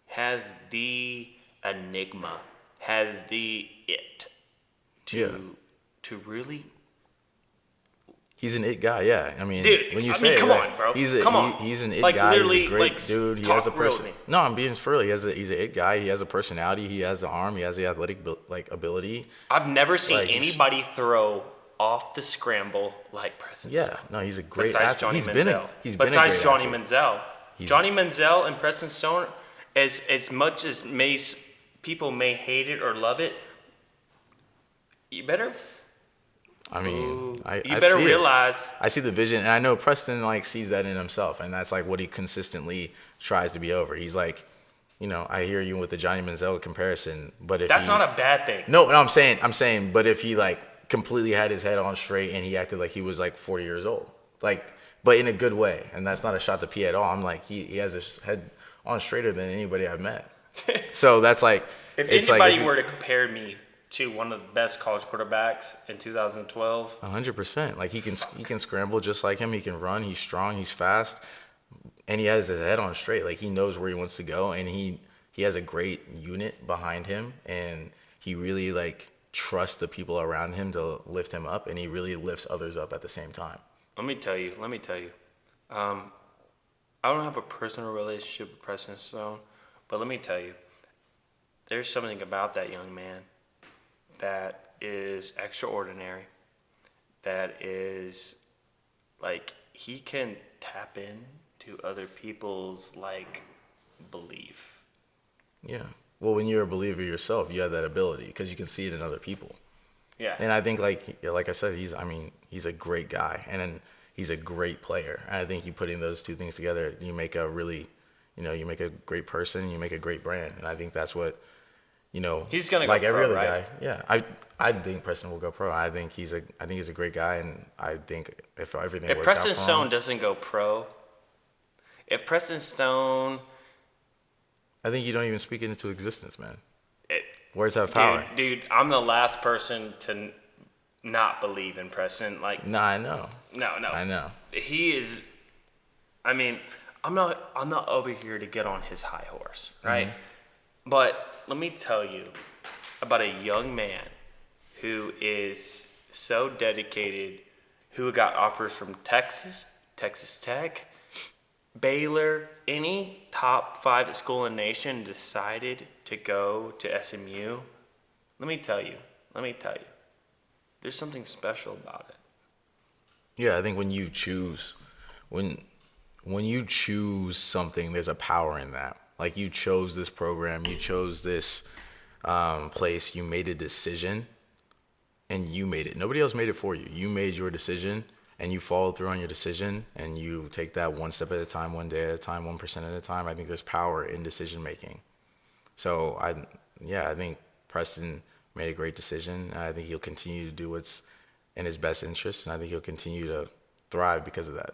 has the enigma, has the it to really. He's an it guy, yeah. I mean, dude, when you come on, bro. He's Come on. He's an it like, guy. He's a great like, dude. He has a person. No, I'm being for real. He's an it guy. He has a personality. He has the arm. He has the athletic ability. I've never seen anybody throw off the scramble like Preston. Yeah, no, he's a great besides athlete. Johnny He's Manziel. Besides Johnny Manziel. Johnny Manziel and Preston Stone, as much as people may hate it or love it, you better. I better see realize. I see the vision, and I know Preston sees that in himself, and that's what he consistently tries to be over. He's like, I hear you with the Johnny Manziel comparison, but if that's not a bad thing. No, I'm saying, but if he completely had his head on straight and he acted like he was 40 years old, but in a good way, and that's not a shot to P at all. I'm like, he has his head on straighter than anybody I've met. So that's if anybody were to compare me to one of the best college quarterbacks in 2012. 100%. He can scramble just like him. He can run. He's strong. He's fast, and he has his head on straight. He knows where he wants to go, and he has a great unit behind him, and he really trusts the people around him to lift him up, and he really lifts others up at the same time. Let me tell you. I don't have a personal relationship with Preston Stone, but let me tell you, there's something about that young man that is extraordinary, that is he can tap into other people's belief. Yeah. Well, when you're a believer yourself, you have that ability because you can see it in other people. Yeah. And I think like I said, he's a great guy, and then he's a great player. And I think you putting those two things together, you make a really, you make a great person, you make a great brand. And I think that's what, he's gonna go every pro, other right? guy. Yeah, I think Preston will go pro. I think he's a great guy, and I think if everything works out for him. If Preston Stone doesn't go pro, if Preston Stone, I think you don't even speak it into existence, man. Words have power. Dude, I'm the last person to not believe in Preston. No, I know. No. I know. He is. I mean, I'm not over here to get on his high horse, right? Mm-hmm. But let me tell you about a young man who is so dedicated, who got offers from Texas Tech, Baylor, any top 5 school in the nation, decided to go to SMU. Let me tell you, there's something special about it. Yeah, I think when you choose something, there's a power in that. You chose this program, you chose this place, you made a decision, and you made it. Nobody else made it for you. You made your decision, and you followed through on your decision, and you take that one step at a time, one day at a time, 1% at a time. I think there's power in decision making. So I think Preston made a great decision. I think he'll continue to do what's in his best interest, and I think he'll continue to thrive because of that.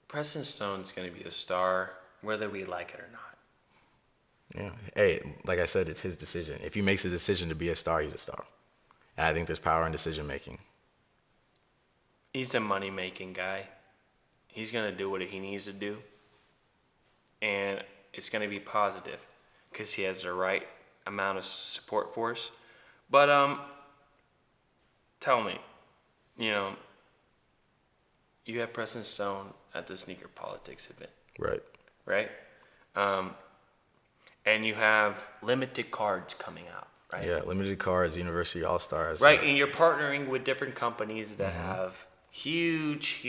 Preston Stone's going to be a star, whether we like it or not. Yeah. Hey, like I said, it's his decision. If he makes a decision to be a star, he's a star. And I think there's power in decision making. He's a money-making guy. He's going to do what he needs to do. and it's going to be positive because he has the right amount of support for us. But tell me, you know, you have Preston Stone at the Sneaker Politics event, right? And you have limited cards coming out, right? Yeah, limited cards, University All-Stars. Right, and you're partnering with different companies that have huge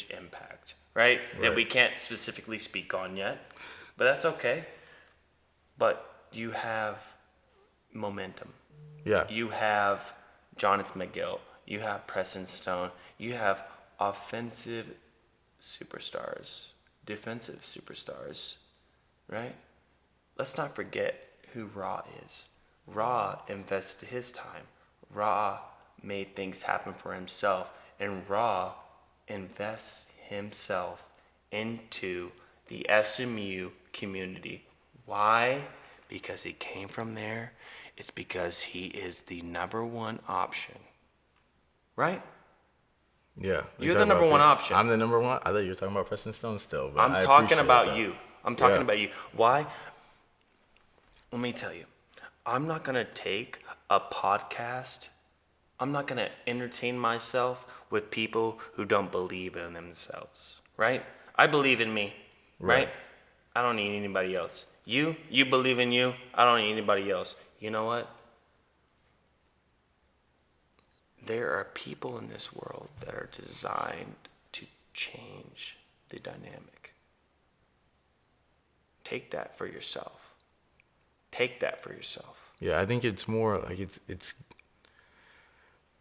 impact, right? That we can't specifically speak on yet, but that's okay. But you have momentum. Yeah. You have Jonathan McGill. You have Preston Stone. You have offensive superstars, defensive superstars, right? Let's not forget who Ra is. Ra invested his time. Ra made things happen for himself. And Ra invests himself into the SMU community. Why? Because he came from there. It's because he is the number one option. Right? Yeah. You're the number one option. I'm the number one? I thought you were talking about Preston Stone still. But I'm talking about you. I'm talking about you. Why? Let me tell you. I'm not going to take a podcast. I'm not going to entertain myself with people who don't believe in themselves. Right? I believe in me. Right? I don't need anybody else. You believe in you. I don't need anybody else. You know what? There are people in this world that are designed to change the dynamic. Take that for yourself. Take that for yourself. Yeah, I think it's more like it's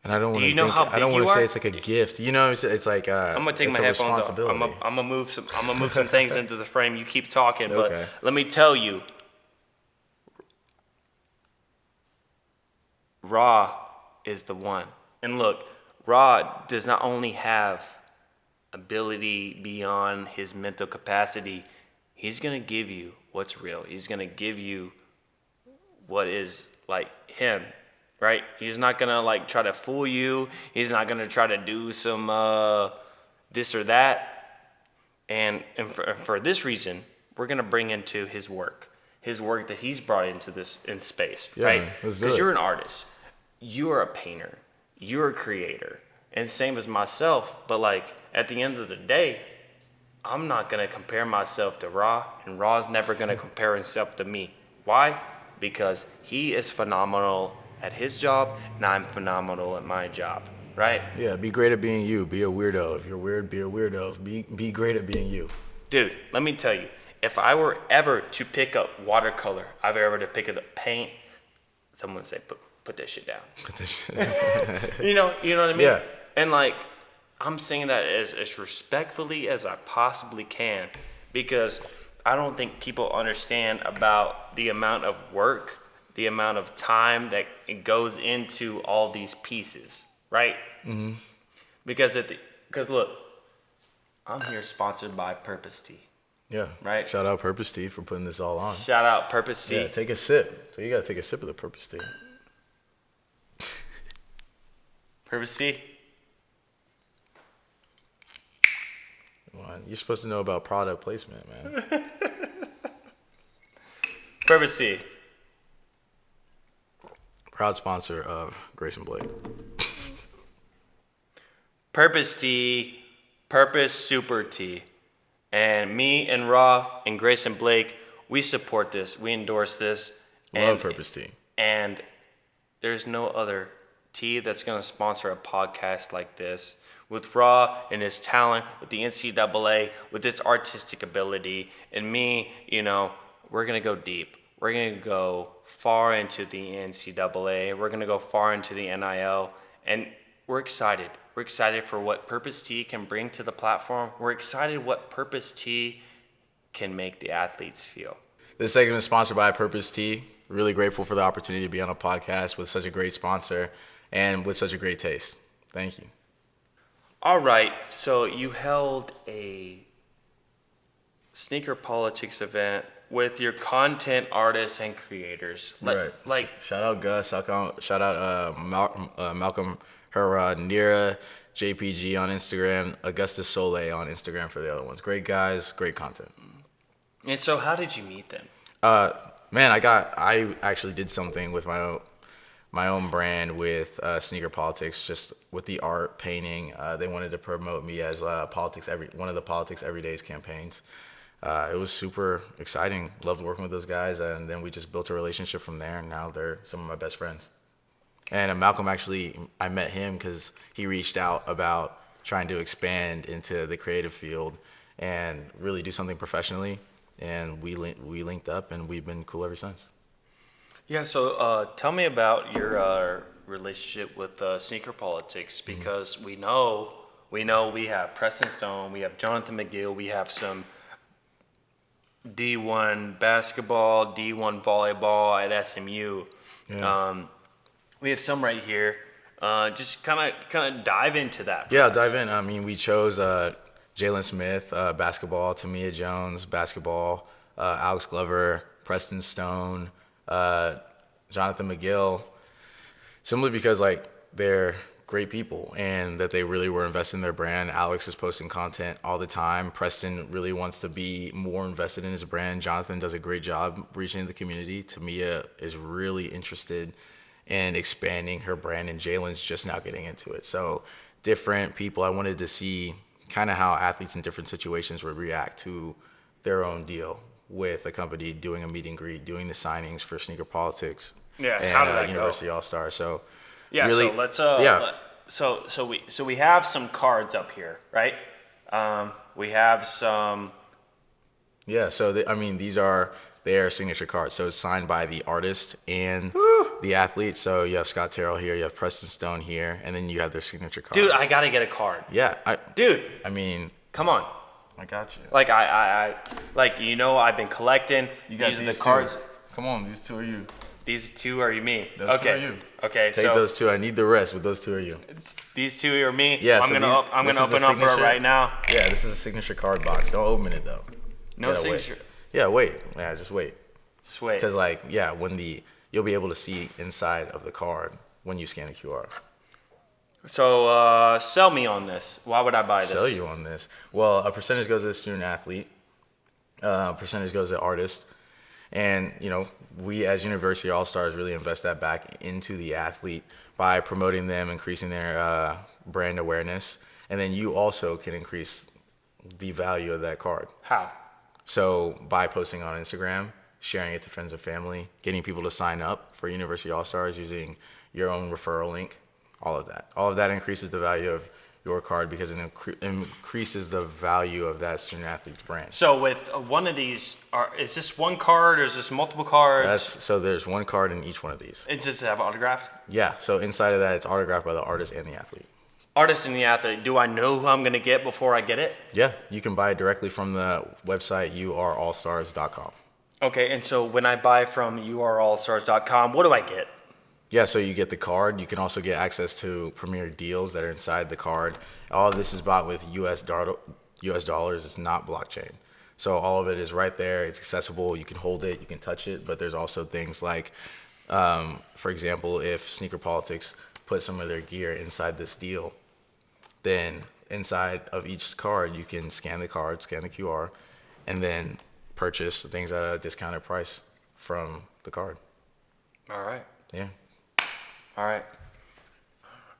and I don't want to you know how big I don't want you to say are? it's like a gift. You know, it's like I'm gonna take it's my a headphones off. I'm responsibility. gonna move some things into the frame. You keep talking, but Okay. let me tell you, Ra is the one. And look, Ra does not only have ability beyond his mental capacity, he's gonna give you what's real. He's gonna give you what is like him, right? He's not gonna like try to fool you. He's not gonna try to do some this or that. And for this reason, we're gonna bring into his work that he's brought into this in space, right? Because you're an artist, you are a painter, you're a creator, and same as myself. But like at the end of the day, I'm not gonna compare myself to Ra, and Ra's never gonna compare himself to me. Why? Because he is phenomenal at his job, and I'm phenomenal at my job, right? Yeah, be great at being you. Be a weirdo. If you're weird, be a weirdo. Be great at being you. Dude, let me tell you, if I were ever to pick up watercolor, I've ever to pick up paint, someone would say, put that shit down. You know what I mean? Yeah. And like, I'm saying that as respectfully as I possibly can, because I don't think people understand about the amount of work, the amount of time that it goes into all these pieces, right? Mm-hmm. Because look, I'm here sponsored by Purpose Tea. Yeah. Right. Shout out Purpose Tea for putting this all on. Shout out Purpose Tea. Yeah, take a sip. So you gotta take a sip of the Purpose Tea. Purpose Tea. Come on, you're supposed to know about product placement, man. Purpose Tea. Proud sponsor of Grayson Blake. Purpose Tea, Purpose Super Tea. And me and Ra and Grayson Blake, we support this. We endorse this. Love Purpose Tea. And there's no other tea that's going to sponsor a podcast like this. With Ra and his talent, with the NCAA, with his artistic ability, and me, we're going to go deep. We're going to go far into the NCAA. We're going to go far into the NIL. And we're excited. We're excited for what Purpose Tea can bring to the platform. We're excited what Purpose Tea can make the athletes feel. This segment is sponsored by Purpose Tea. Really grateful for the opportunity to be on a podcast with such a great sponsor and with such a great taste. Thank you. All right, so you held a sneaker politics event with your content artists and creators. Right. Shout out Gus. Shout out Malcolm Nira, JPG on Instagram, Augustus Soleil on Instagram for the other ones. Great guys, great content. And so how did you meet them? Man, I actually did something with my own brand with Sneaker Politics, just with the art painting. They wanted to promote me as one of the Politics Every Days campaigns. It was super exciting. Loved working with those guys, and then we just built a relationship from there. And now they're some of my best friends. And Malcolm, actually, I met him because he reached out about trying to expand into the creative field and really do something professionally. And we linked up, and we've been cool ever since. Yeah, so tell me about your relationship with Sneaker Politics, because we know we have Preston Stone, we have Jonathan McGill, we have some D1 basketball, D1 volleyball at SMU. Yeah. We have some right here. Just kind of dive into that. Yeah, dive in. I mean, we chose Jalen Smith, basketball, Tamia Jones, basketball, Alex Glover, Preston Stone, Jonathan McGill, simply because like they're great people and that they really were invested in their brand. Alex is posting content all the time. Preston really wants to be more invested in his brand. Jonathan does a great job reaching the community. Tamia is really interested in expanding her brand, and Jalen's just now getting into it. So different people. I wanted to see kind of how athletes in different situations would react to their own deal with a company doing a meet and greet, doing the signings for Sneaker Politics, Yeah, and how did that University go? All Star. So Yeah, really, so let's yeah. so we have some cards up here, right? We have some. Yeah, so these are their signature cards. So it's signed by the artist and the athlete. So you have Scott Terrell here, you have Preston Stone here, and then you have their signature card. Dude, I gotta get a card. Yeah, Dude, come on. I got you. Like I've been collecting. These are the cards. Come on, these two are you. These two are me. Those Okay. two are you. Okay, Take so those two. I need the rest, but those two are you. these two are me. Yeah, I'm so gonna this is open a up signature. right now. Yeah, this is a signature card box. Don't open it though. No You gotta wait. signature. Yeah, wait. Yeah, just wait. Just wait. Because you'll be able to see inside of the card when you scan the QR. So sell me on this. Why would I buy this? Sell you on this. Well, a percentage goes to the student athlete. A percentage goes to the artist. And, we as University All-Stars really invest that back into the athlete by promoting them, increasing their brand awareness. And then you also can increase the value of that card. How? So by posting on Instagram, sharing it to friends and family, getting people to sign up for University All-Stars using your own referral link, all of that. All of that increases the value of your card because it increases the value of that student athlete's brand. So with one of these, is this one card or is this multiple cards? So there's one card in each one of these. Does this have autographed? Yeah, so inside of that, it's autographed by the artist and the athlete. Artist and the athlete. Do I know who I'm going to get before I get it? Yeah, you can buy it directly from the website urallstars.com. Okay, and so when I buy from urallstars.com, what do I get? Yeah, so you get the card. You can also get access to premier deals that are inside the card. All of this is bought with US dollars. It's not blockchain. So all of it is right there. It's accessible. You can hold it. You can touch it. But there's also things like, for example, if Sneaker Politics put some of their gear inside this deal, then inside of each card, you can scan the card, scan the QR, and then purchase things at a discounted price from the card. All right. Yeah. All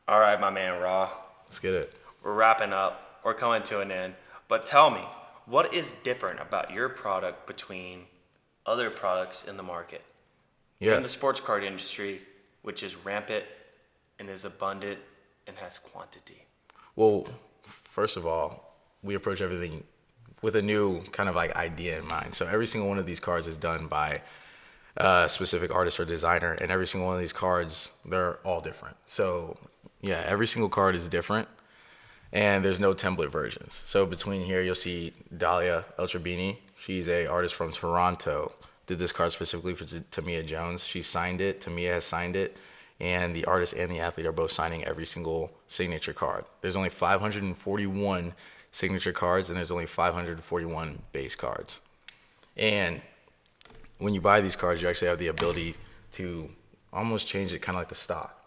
right, my man, Ra. Let's get it. We're wrapping up. We're coming to an end. But tell me, what is different about your product between other products in the market? Yeah. In the sports card industry, which is rampant and is abundant and has quantity. Well, first of all, we approach everything with a new kind of like idea in mind. So every single one of these cards is done by a specific artist or designer, and every single one of these cards, they're all different. So yeah, every single card is different, and there's no template versions. So between here, you'll see Dalia Eltrabini. She's a artist from Toronto. Did this card specifically for Tamia Jones. She signed it. Tamia has signed it. And the artist and the athlete are both signing every single signature card. There's only 541 signature cards, and there's only 541 base cards. And when you buy these cards, you actually have the ability to almost change it kind of like the stock.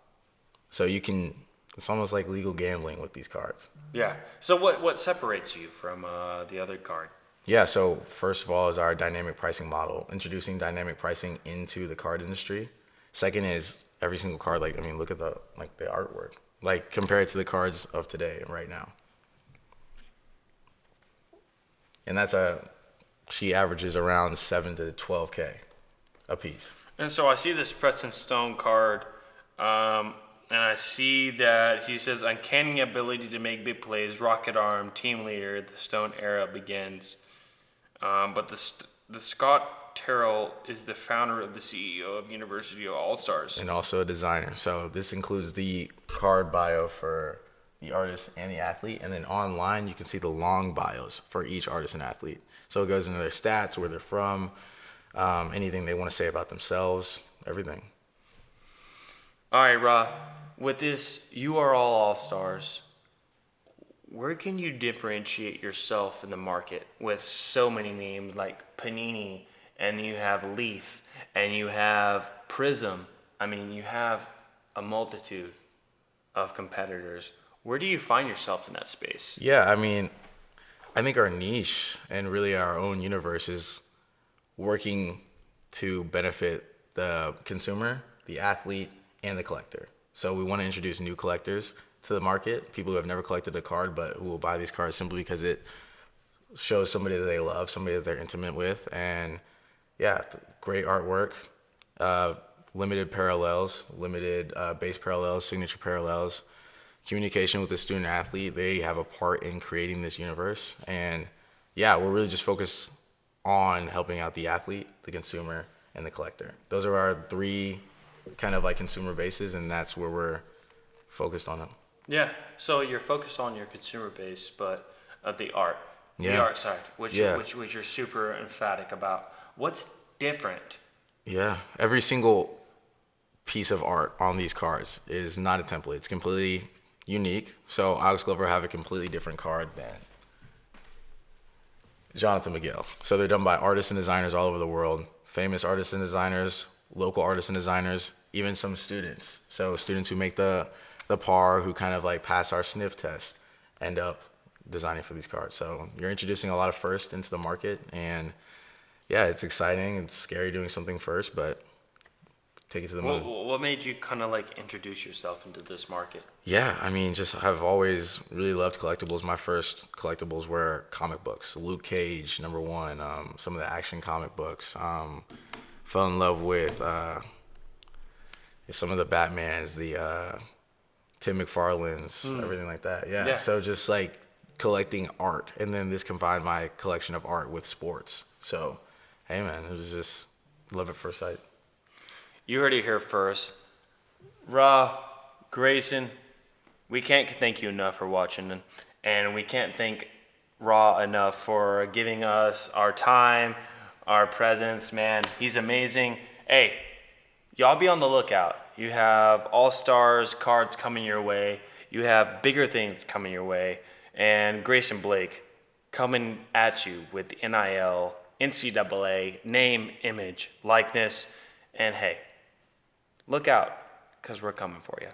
So it's almost like legal gambling with these cards. Yeah. So what separates you from the other card? Yeah, so first of all is our dynamic pricing model, introducing dynamic pricing into the card industry. Second is every single card, like, I mean, look at the artwork. Like, compare it to the cards of today, right now. And she averages around 7 to 12K a piece. And so I see this Preston Stone card, and I see that he says, uncanny ability to make big plays, rocket arm, team leader, the Stone era begins. But the Scott Terrell is the founder of the CEO of University of All-Stars. And also a designer. So this includes the card bio for the artist and the athlete. And then online, you can see the long bios for each artist and athlete. So it goes into their stats, where they're from, anything they want to say about themselves, everything. All right, Ra, with this, you are all All-Stars. Where can you differentiate yourself in the market with so many names like Panini, and you have Leaf, and you have Prism? I mean, you have a multitude of competitors. Where do you find yourself in that space? Yeah, I mean, I think our niche and really our own universe is working to benefit the consumer, the athlete, and the collector. So we want to introduce new collectors to the market, people who have never collected a card but who will buy these cards simply because it shows somebody that they love, somebody that they're intimate with. And yeah, great artwork, limited parallels, limited base parallels, signature parallels, communication with the student athlete. They have a part in creating this universe. And yeah, we're really just focused on helping out the athlete, the consumer, and the collector. Those are our three kind of like consumer bases, and that's where we're focused on them. Yeah, so you're focused on your consumer base, but the art, the Yeah. art side, which you're super emphatic about. What's different? Yeah, every single piece of art on these cards is not a template. It's completely unique. So Alex Glover have a completely different card than Jonathan Miguel. So they're done by artists and designers all over the world, famous artists and designers, local artists and designers, even some students. So students who make the par, who kind of like pass our sniff test, end up designing for these cards. So you're introducing a lot of first into the market, and yeah, it's exciting. It's scary doing something first, but take it to the moon. What made you kind of like introduce yourself into this market? Yeah, I mean, just I've always really loved collectibles. My first collectibles were comic books. Luke Cage, #1. Some of the action comic books. Fell in love with some of the Batmans, the Tim McFarlane's, everything like that. Yeah. So just like collecting art, and then this combined my collection of art with sports. So, hey man, it was just love at first sight. You heard it here first. Ra, Grayson, we can't thank you enough for watching, and we can't thank Ra enough for giving us our time, our presence. Man, he's amazing. Hey, y'all be on the lookout. You have All-Stars cards coming your way. You have bigger things coming your way. And Grayson Blake coming at you with the NIL, NCAA, name, image, likeness. And hey, look out, because we're coming for you.